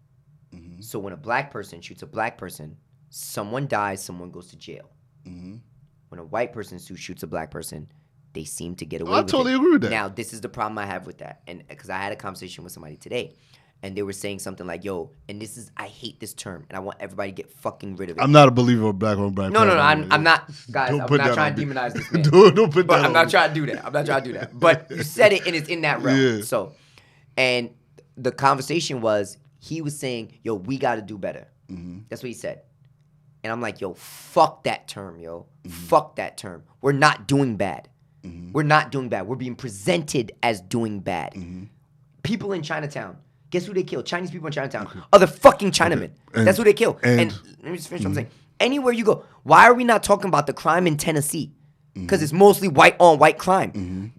So when a black person shoots a black person, someone dies, someone goes to jail. When a white person shoots a black person, they seem to get away with it. I totally agree with that. Now, this is the problem I have with that. And because I had a conversation with somebody today, and they were saying something like, yo, and I hate this term, and I want everybody to get fucking rid of it. I'm not a believer of black on black. No, I'm not, guys, I'm not trying to demonize this man. Don't put that on I'm not trying to do that. But you said it, and it's in that realm. Yeah. So, and the conversation was, he was saying, yo, we got to do better. That's what he said. And I'm like, yo, fuck that term, yo. Fuck that term. We're not doing bad. We're not doing bad. We're being presented as doing bad. People in Chinatown, guess who they kill? Chinese people in Chinatown. Other fucking Chinamen. That's who they kill. And let me just finish what I'm saying. Anywhere you go, why are we not talking about the crime in Tennessee? Because it's mostly white on white crime.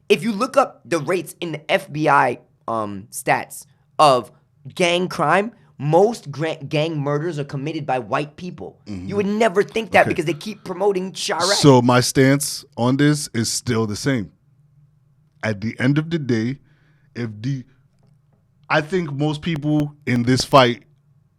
If you look up the rates in the FBI stats of gang crime, most gang murders are committed by white people. You would never think that because they keep promoting Chirac. So my stance on this is still the same. At the end of the day, I think most people in this fight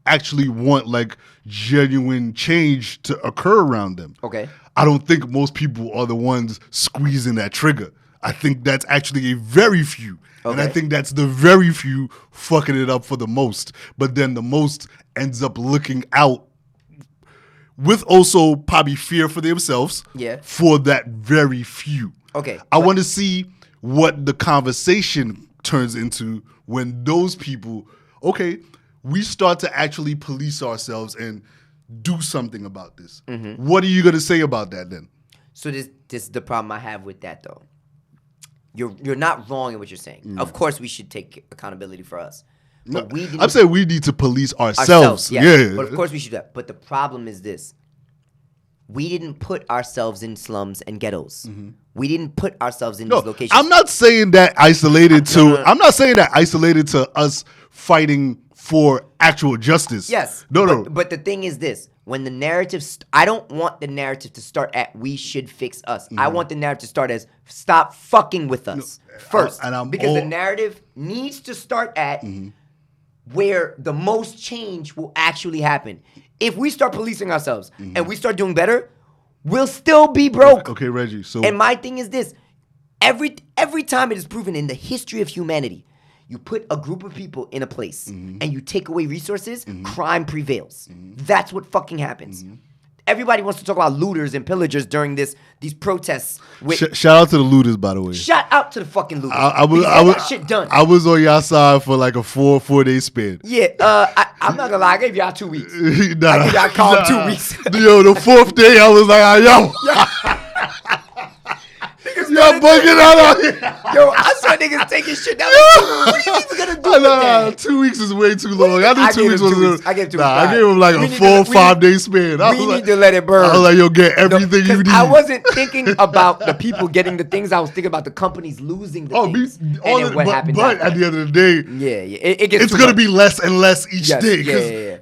actually want like genuine change to occur around them. Okay. I don't think most people are the ones squeezing that trigger. I think that's actually a very few. Okay. And I think that's the very few fucking it up for the most. But then the most ends up looking out with also probably fear for themselves for that very few. Okay. I want to see what the conversation turns into when those people, we start to actually police ourselves and do something about this. What are you going to say about that then? So this is the problem I have with that, though. You're not wrong in what you're saying. Of course, we should take accountability for us. But I'm saying we need to police ourselves. Yeah. But of course we should do that. But the problem is this. we didn't put ourselves in slums and ghettos. We didn't put ourselves in No, these locations. I'm not saying that isolated I'm not saying that isolated to us fighting for actual justice. Yes. No. But the thing is this. When the narrative, I don't want the narrative to start at we should fix us. I want the narrative to start as stop fucking with us first. Because the narrative needs to start at where the most change will actually happen. If we start policing ourselves and we start doing better, we'll still be broke. Okay, Reggie. So and my thing is this. Every time it is proven in the history of humanity, you put a group of people in a place and you take away resources, crime prevails. That's what fucking happens. Everybody wants to talk about looters and pillagers during these protests. Shout out to the looters, by the way. Shout out to the fucking looters. I got shit done. I was on y'all side for like a 4-day span. Yeah, I'm not gonna lie. I gave y'all 2 weeks. I gave y'all calm 2 weeks. Yo, the 4th day, I was like, yo. Y'all bugging out here. Yo, I saw niggas taking shit down. What are you even gonna do with that? 2 weeks is way too long. I knew 2 weeks was. I gave 2 weeks. I gave him like a 4-5 day span. We need to let it burn. I was like, yo, get everything you need. I wasn't thinking about the people getting the things. I was thinking about the companies losing the things. What happened. But at the end of the day, it's going to be less and less each day.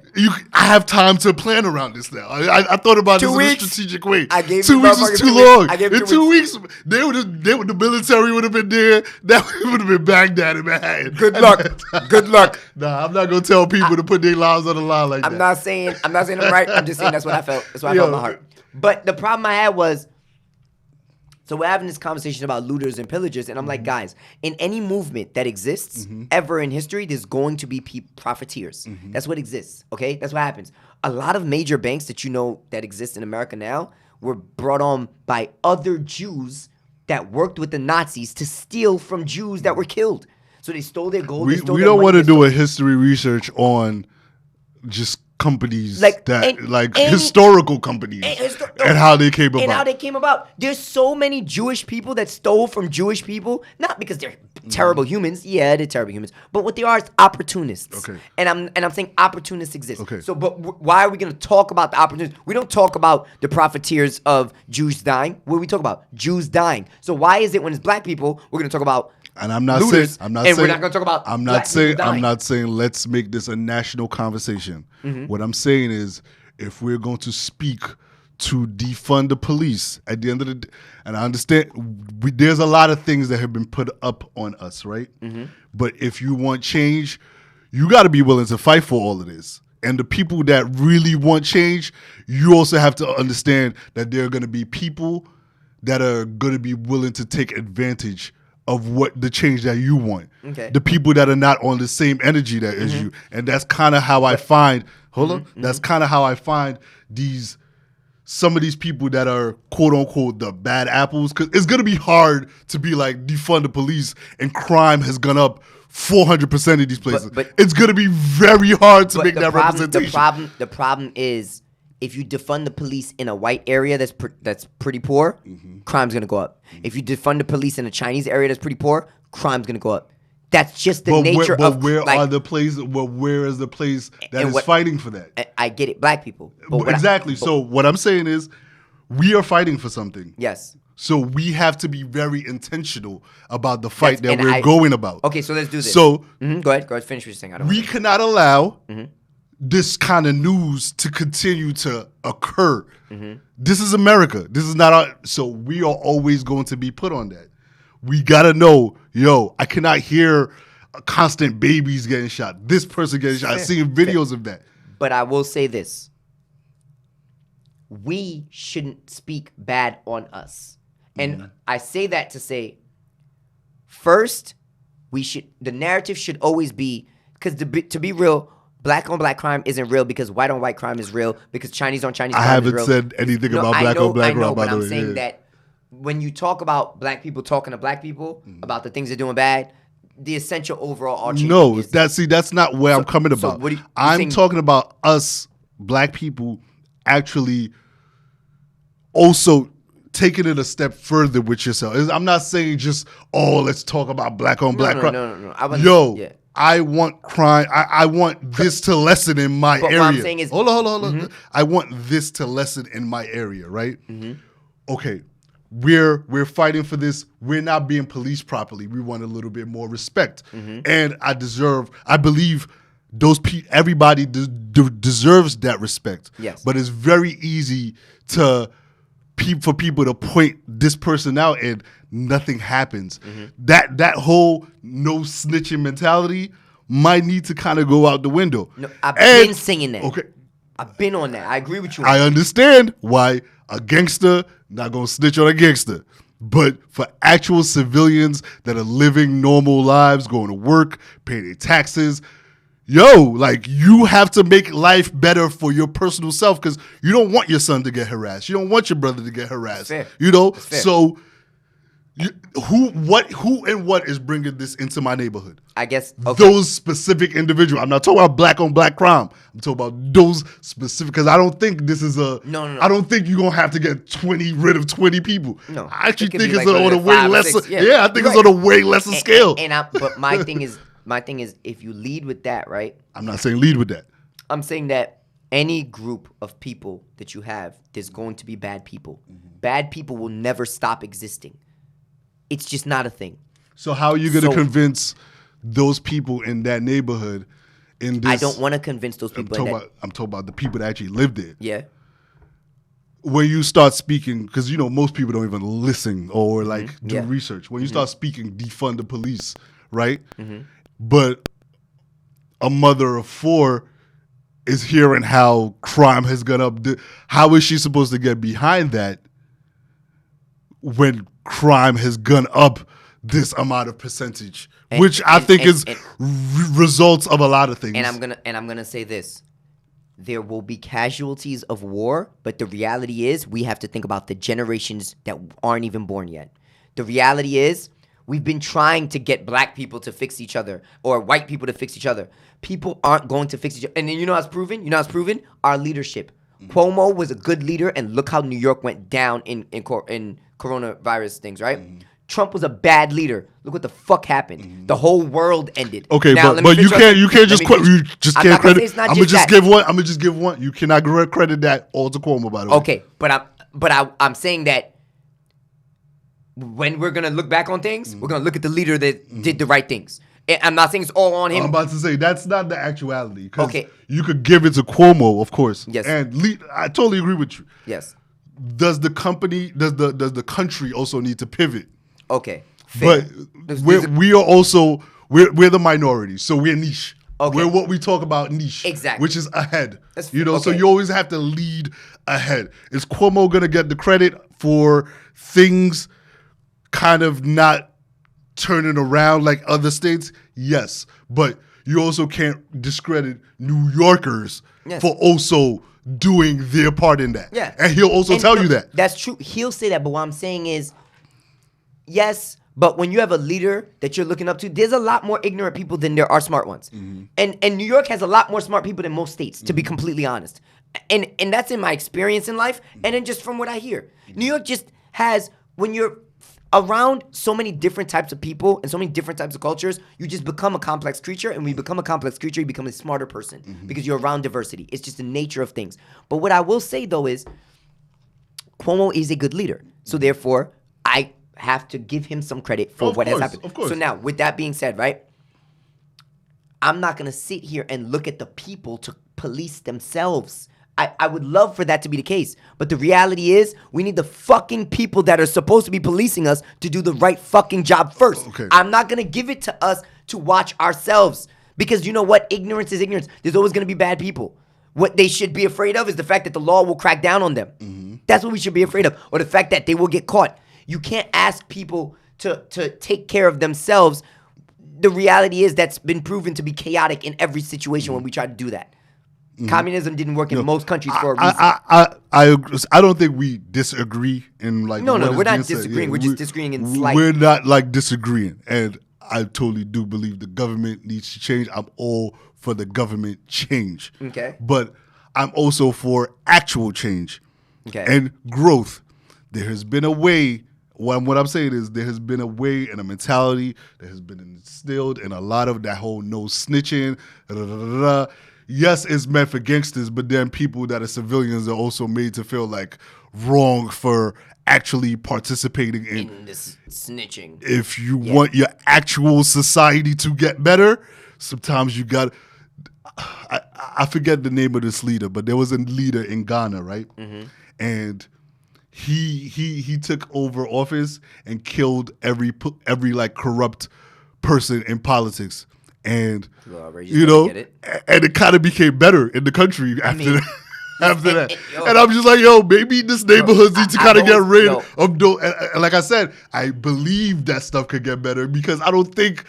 I have time to plan around this now. I thought about this in a strategic way. 2 weeks is too long. In 2 weeks, the military would have been there. That would have been Baghdad and Manhattan. Good luck. Good luck. Nah, I'm not gonna tell people to put their lives on the line like that. I'm not saying I'm right. I'm just saying that's what I felt. That's what I felt in my heart. But the problem I had was, so we're having this conversation about looters and pillagers, and I'm like, guys, in any movement that exists ever in history, there's going to be profiteers. That's what exists. Okay, that's what happens. A lot of major banks that you know that exist in America now were brought on by other Jews that worked with the Nazis to steal from Jews that were killed. So they stole their gold. We don't want to do a history research on just companies historical companies and how they came about. There's so many Jewish people that stole from Jewish people, not because they're terrible humans. Yeah, they're terrible humans, but what they are is opportunists. Okay. And I'm saying opportunists exist. Okay. So, but why are we going to talk about the opportunists? We don't talk about the profiteers of Jews dying. What do we talk about? Jews dying. So why is it when it's black people we're going to talk about? And I'm not looters, saying we're not going to talk about. I'm not saying let's make this a national conversation. What I'm saying is, if we're going to speak to defund the police at the end of the day, and I understand there's a lot of things that have been put up on us, right? But if you want change, you got to be willing to fight for all of this. And the people that really want change, you also have to understand that there are going to be people that are going to be willing to take advantage of what the change that you want. Okay. The people that are not on the same energy that as you. And that's kind of how I find, that's kind of how I find some of these people that are quote unquote the bad apples. Cause it's going to be hard to be like defund the police and crime has gone up 400% of these places. But it's going to be very hard to make that representation. The problem is, if you defund the police in a white area that's pretty poor, crime's gonna go up. If you defund the police in a Chinese area that's pretty poor, crime's gonna go up. That's just the nature of. Where is the place that is fighting for that? I get it, black people. Exactly. So what I'm saying is, we are fighting for something. Yes. So we have to be very intentional about the fight that we're going about. Okay, so let's do this. So go ahead, finish what you're saying. We cannot allow this kind of news to continue to occur. This is America. This is not so we are always going to be put on that. We gotta know, I cannot hear constant babies getting shot. This person getting shot. I'm seeing videos of that. But I will say this. We shouldn't speak bad on us. And I say that to say, first, the narrative should always be, because to be real, black on black crime isn't real because white on white crime is real because Chinese on Chinese crime is real. I haven't said anything about black on black crime, by the way. But I'm saying that when you talk about black people talking to black people about the things they're doing bad, the essential overall arching. No, that's not where I'm coming about. I'm talking about us black people actually also taking it a step further with yourself. I'm not saying just, let's talk about black on black crime. No. I want crime. I want this to lessen in my area. What I'm saying is, hold on. I want this to lessen in my area, right? Okay, we're fighting for this. We're not being policed properly. We want a little bit more respect, and I believe everybody deserves that respect. Yes. But it's very easy for people to point this person out and nothing happens. That whole no snitching mentality might need to kind of go out the window. No, I've been singing that. Okay. I've been on that. I agree with you. I understand why a gangster not gonna snitch on a gangster. But for actual civilians that are living normal lives, going to work, paying their taxes, like you have to make life better for your personal self because you don't want your son to get harassed. You don't want your brother to get harassed. Fair. So who and what is bringing this into my neighborhood? I guess those specific individuals. I'm not talking about black on black crime. I'm talking about those specific because I don't think this is No. I don't think you're gonna have to get rid of 20 people. No, I actually think it's on a way lesser. Yeah, I think it's on a way lesser scale. But my thing is, if you lead with that, right? I'm not saying lead with that. I'm saying that any group of people that you have, there's going to be bad people. Bad people will never stop existing. It's just not a thing. So how are you going to convince those people in that neighborhood? I don't want to convince those people. I'm talking about the people that actually live there. Yeah. When you start speaking, because most people don't even listen or do research. When you start speaking, defund the police, right? But a mother of 4 is hearing how crime has gone up. How is she supposed to get behind that when crime has gone up this amount of percentage, which I think is results of a lot of things. And I'm gonna say this: there will be casualties of war, but the reality is we have to think about the generations that aren't even born yet. The reality is we've been trying to get black people to fix each other or white people to fix each other. People aren't going to fix each other. And then you know how it's proven? Our leadership. Cuomo was a good leader, and look how New York went down in coronavirus things, right? Trump was a bad leader. Look what the fuck happened. The whole world ended. Okay, now, but you can't just can't credit. I'm gonna just give one. You cannot credit that all to Cuomo, by the way. Okay, but I'm saying that when we're gonna look back on things, we're gonna look at the leader that did the right things. I'm not saying it's all on him. I'm about to say that's not the actuality. Okay, you could give it to Cuomo, of course. Yes, and I totally agree with you. Yes. Does the country also need to pivot? Okay, fair. But we're the minority, so we're niche. Okay. We're what we talk about niche, exactly, which is ahead. So you always have to lead ahead. Is Cuomo gonna get the credit for things kind of not turning around like other states? Yes, but you also can't discredit New Yorkers for also doing their part in that. Yeah, and he'll also tell you that. That's true. He'll say that, but what I'm saying is, yes, but when you have a leader that you're looking up to, there's a lot more ignorant people than there are smart ones. And New York has a lot more smart people than most states, to be completely honest. And that's in my experience in life, and then just from what I hear. New York just has, when you're around so many different types of people and so many different types of cultures, you just become a complex creature. And when you become a complex creature, you become a smarter person because you're around diversity. It's just the nature of things. But what I will say, though, is Cuomo is a good leader. So therefore, I have to give him some credit for what has happened. Of course. So now, with that being said, right, I'm not going to sit here and look at the people to police themselves. I would love for that to be the case. But the reality is we need the fucking people that are supposed to be policing us to do the right fucking job first. Okay. I'm not going to give it to us to watch ourselves. Because you know what? Ignorance is ignorance. There's always going to be bad people. What they should be afraid of is the fact that the law will crack down on them. That's what we should be afraid of. Or the fact that they will get caught. You can't ask people to take care of themselves. The reality is that's been proven to be chaotic in every situation when we try to do that. Communism didn't work in most countries for a reason. I don't think we disagree in like. No, we're not disagreeing. We're just disagreeing in slight. We're not like disagreeing, and I totally do believe the government needs to change. I'm all for the government change. Okay. But I'm also for actual change. Okay. And growth. There has been a way what I'm saying is there has been a way and a mentality that has been instilled in a lot of that whole no snitching. Da, da, da, da, da. Yes, it's meant for gangsters, but then people that are civilians are also made to feel like wrong for actually participating in this snitching. If you want your actual society to get better, sometimes you got. I forget the name of this leader, but there was a leader in Ghana, right? Mm-hmm. And he took over office and killed every like corrupt person in politics. And you know, and it kind of became better in the country after that. After that, and I'm just like, yo, maybe this neighborhood needs to kind of get rid of those. And like I said, I believe that stuff could get better because I don't think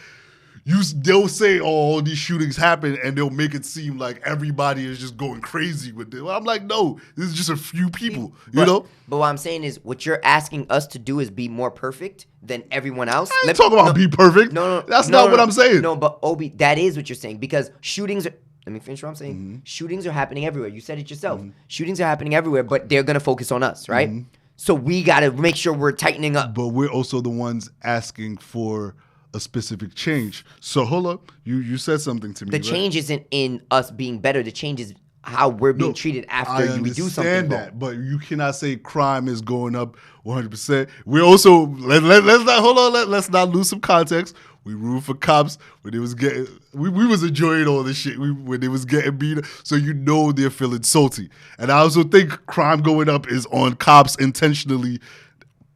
they'll say, oh, all these shootings happen, and they'll make it seem like everybody is just going crazy with it. Well, I'm like, no, this is just a few people, you know? But what I'm saying is, what you're asking us to do is be more perfect than everyone else. I ain't talking about be perfect. No, that's not what I'm saying. No, but Obi, that is what you're saying because shootings are... Let me finish what I'm saying. Mm-hmm. Shootings are happening everywhere. You said it yourself. Mm-hmm. Shootings are happening everywhere, but they're going to focus on us, right? Mm-hmm. So we got to make sure we're tightening up. But we're also the ones asking for a specific change. So hold up. You said something to me. The change isn't in us being better. The change is how we're being treated after we do something. I understand that, but you cannot say crime is going up 100%. We also let's not lose some context. We root for cops when they was getting. We was enjoying all this shit when they was getting beat. So you know they're feeling salty. And I also think crime going up is on cops intentionally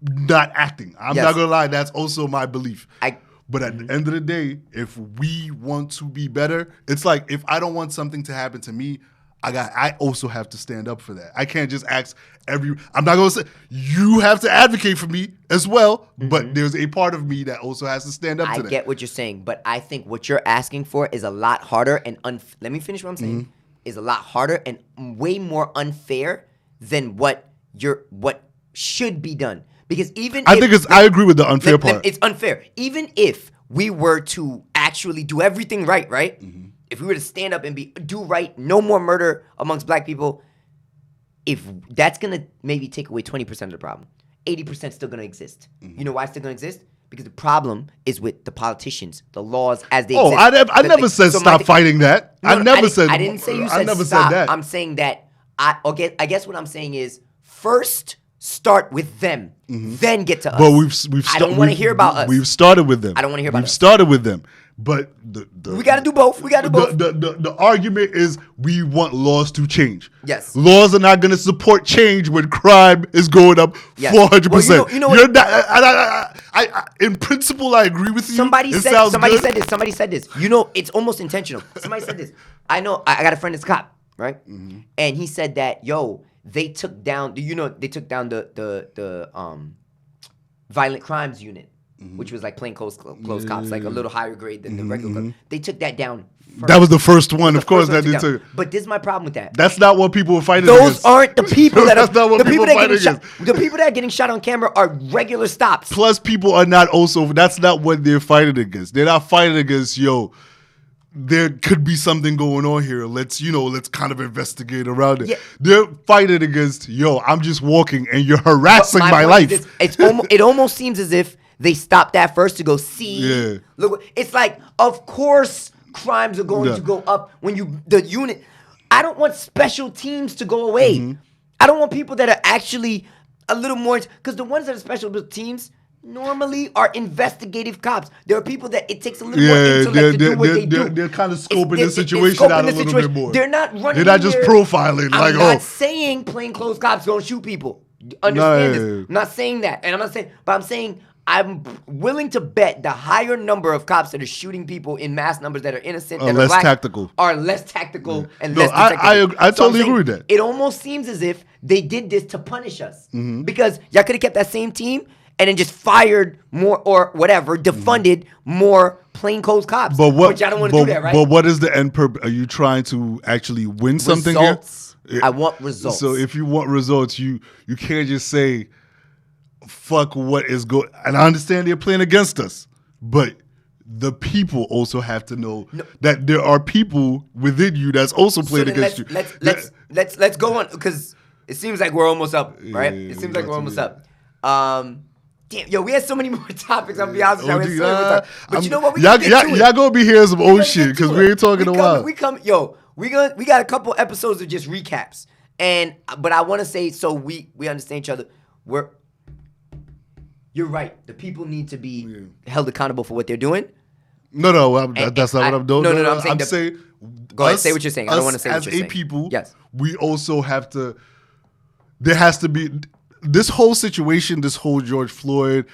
not acting. I'm not gonna lie. That's also my belief. But at the end of the day, if we want to be better, it's like if I don't want something to happen to me, I also have to stand up for that. I can't just ask I'm not going to say, you have to advocate for me as well, but there's a part of me that also has to stand up to that. I get what you're saying, but I think what you're asking for is a lot harder and let me finish what I'm saying. Is a lot harder and way more unfair than what should be done. Because I agree with the unfair part. It's unfair. Even if we were to actually do everything right? Mm-hmm. If we were to stand up and do right, no more murder amongst black people, if that's going to maybe take away 20% of the problem, 80% still going to exist. Mm-hmm. You know why it's still going to exist? Because the problem is with the politicians, the laws as they exist. I never said stop fighting that. I didn't say you said stop. Said that. I'm saying that, I guess what I'm saying is first start with them, then get to us. But I don't want to hear about us. We've started with them. I don't want to hear about us. We've started with them. But we got to do both. The argument is we want laws to change. Yes. Laws are not going to support change when crime is going up 400%. Well, you know you're not. In principle, I agree with you. Somebody said this. You know, it's almost intentional. Somebody said this. I know. I got a friend that's a cop, right? Mm-hmm. And he said that they took down. The violent crimes unit. Which was like plain close cops, like a little higher grade than the regular cops. They took that down first. That was the first one, of course. That they took. But this is my problem with that. That's not what people were fighting against. Those aren't the people that are the people that are getting shot. The people that are getting shot on camera are regular stops. Plus, people are not also. That's not what they're fighting against. They're not fighting against there could be something going on here. Let's kind of investigate around it. Yeah. They're fighting against, I'm just walking and you're harassing my life. It almost seems as if they stopped that first to go see. Yeah. Look, it's like, of course, crimes are going to go up when the unit. I don't want special teams to go away. Mm-hmm. I don't want people that are actually a little more, because the ones that are special teams normally are investigative cops. There are people that it takes a little more intellect to do what they do. They're kind of scoping the situation out a little bit more. They're not running. They're not just profiling. I'm not saying plainclothes cops don't shoot people. Understand this. I'm not saying that, and I'm saying I'm willing to bet the higher number of cops that are shooting people in mass numbers that are innocent are less tactical. Are less tactical and less detective. I totally agree with that. It almost seems as if they did this to punish us because y'all could have kept that same team and then just fired more or whatever, defunded more plainclothes cops. But y'all don't want to do that, right? But what is the end purpose? Are you trying to actually win something here? I want results. So if you want results, you can't just say, fuck what is going. And I understand they're playing against us, but the people also have to know that there are people within you that's also playing against you. Let's go on, because it seems like we're almost up, right? It seems like we're almost up. Damn, yo, we had so many more topics. I'll be honest with you. But you know what? We y'all, can get to it. y'all gonna be hearing some old shit because we ain't talking a while. We got a couple episodes of just recaps. But I want to say, so we understand each other. You're right. The people need to be held accountable for what they're doing. No, that's not what I'm doing. No. I'm saying. Go ahead. Say what you're saying. I don't want to say what you're saying. As a people, yes, we also have to. There has to be this whole situation. This whole George Floyd,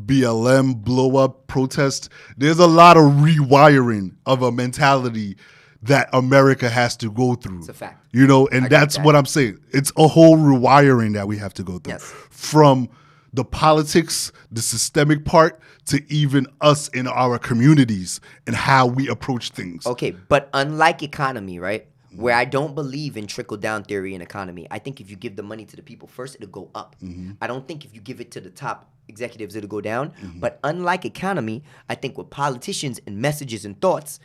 BLM blow up protest. There's a lot of rewiring of a mentality that America has to go through. It's a fact. You know, and that's what I'm saying. It's a whole rewiring that we have to go through. Yes. From the politics, the systemic part, to even us in our communities and how we approach things. Okay, but unlike economy, right, where I don't believe in trickle-down theory in economy, I think if you give the money to the people first, it'll go up. I don't think if you give it to the top executives, it'll go down. But unlike economy, I think with politicians and messages and thoughts,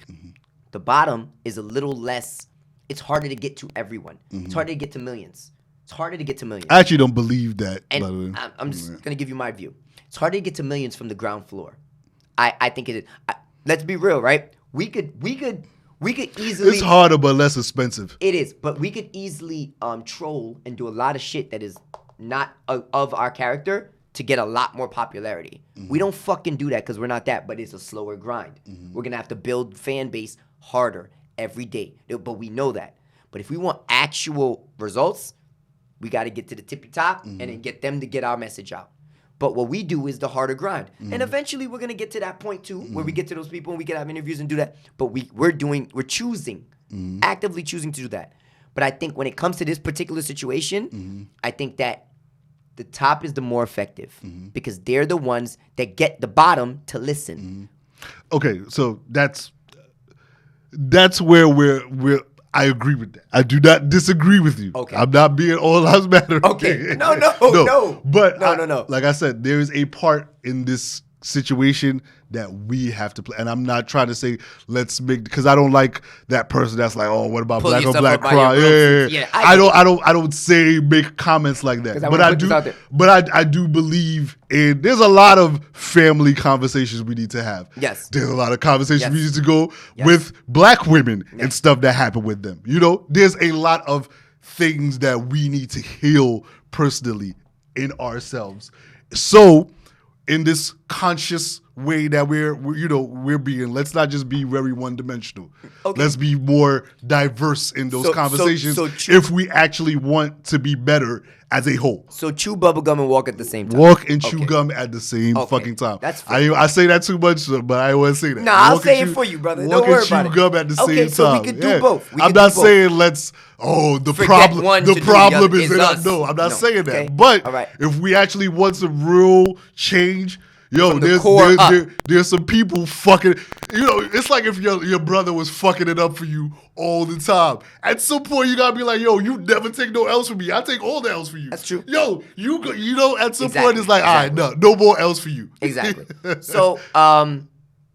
the bottom is a little less, it's harder to get to everyone. It's harder to get to millions. It's harder to get to millions. I actually don't believe that. And by the way. I'm just going to give you my view. It's harder to get to millions from the ground floor. I think it is. Let's be real, right? We could easily. It's harder but less expensive. It is, but we could easily troll and do a lot of shit that is not of our character to get a lot more popularity. We don't fucking do that because we're not that, but it's a slower grind. We're going to have to build fan base harder every day, but we know that. But if we want actual results, we got to get to the tippy top and then get them to get our message out. But what we do is the harder grind. And eventually we're going to get to that point too, where we get to those people and we can have interviews and do that. But we're choosing, actively choosing to do that. But I think when it comes to this particular situation, I think that the top is the more effective because they're the ones that get the bottom to listen. Okay, so that's where we're I agree with that. I do not disagree with you. Okay. I'm not being all lives matter. Okay. No. But No. Like I said, there is a part in this situation that we have to play. And I'm not trying to say let's make, because I don't like that person that's like, oh, what about Pull black on yourself black up by crime? your Yeah. ropes. I don't say make comments like that. I wanna put this out there. But I do believe in, there's a lot of family conversations we need to have. Yes. There's a lot of conversations we Yes. need to go Yes. with black women and stuff that happen with them. You know, there's a lot of things that we need to heal personally in ourselves. So in this conscious way that we're being, let's not just be very one-dimensional. Okay. Let's be more diverse in those conversations if we actually want to be better as a whole. So chew bubblegum and walk at the same time. Walk and chew gum at the same fucking time. That's fair. I say that too much, but I always say that. Nah, I'll say it for you, brother. Don't worry about it. Walk and chew gum at the same time. Okay, so we could do both. I'm not saying let's, the problem is in us. No, I'm not saying that. Okay. But all right. if we actually want some real change, yo, there's some people fucking, it's like if your brother was fucking it up for you all the time. At some point, you gotta be like, yo, you never take no L's from me. I take all the L's for you. That's true. Yo, at some point, it's like, all right, no more L's for you. Exactly. So, damn,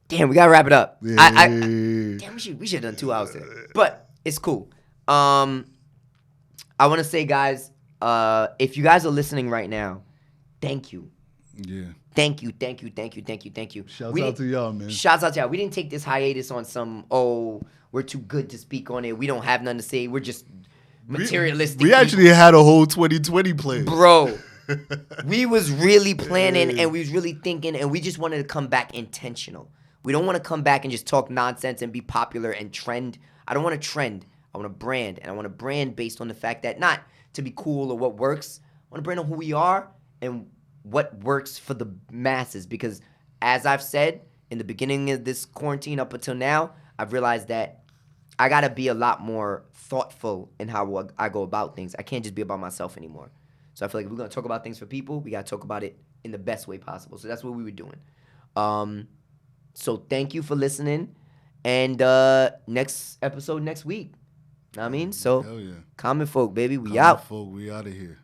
we gotta wrap it up. Yeah. Damn, we should have done 2 hours there. But it's cool. I want to say, guys, if you guys are listening right now, thank you. Yeah. Thank you. Shouts out to y'all, man. Shouts out to y'all. We didn't take this hiatus on some, we're too good to speak on it. We don't have nothing to say. We're just materialistic. We actually had a whole 2020 plan. Bro, we was really planning and we was really thinking and we just wanted to come back intentional. We don't want to come back and just talk nonsense and be popular and trend. I don't want to trend. I want to brand. And I want to brand based on the fact that not to be cool or what works. I want to brand on who we are and what works for the masses, because as I've said in the beginning of this quarantine up until now, I've realized that I got to be a lot more thoughtful in how I go about things. I can't just be about myself anymore. So I feel like if we're going to talk about things for people, we got to talk about it in the best way possible. So that's what we were doing. So thank you for listening, and next episode next week. Know what I mean? So Hell yeah. Common Folk, baby, we out. Folk, we out of here.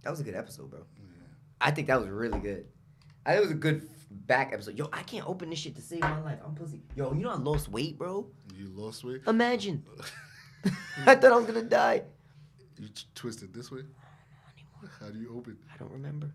That was a good episode, bro. Yeah. I think that was really good. I think it was a good back episode. Yo, I can't open this shit to save my life. I'm pussy. Yo, you know I lost weight, bro. You lost weight? Imagine. I thought I was gonna die. You twisted this way? Not anymore. How do you open? I don't remember.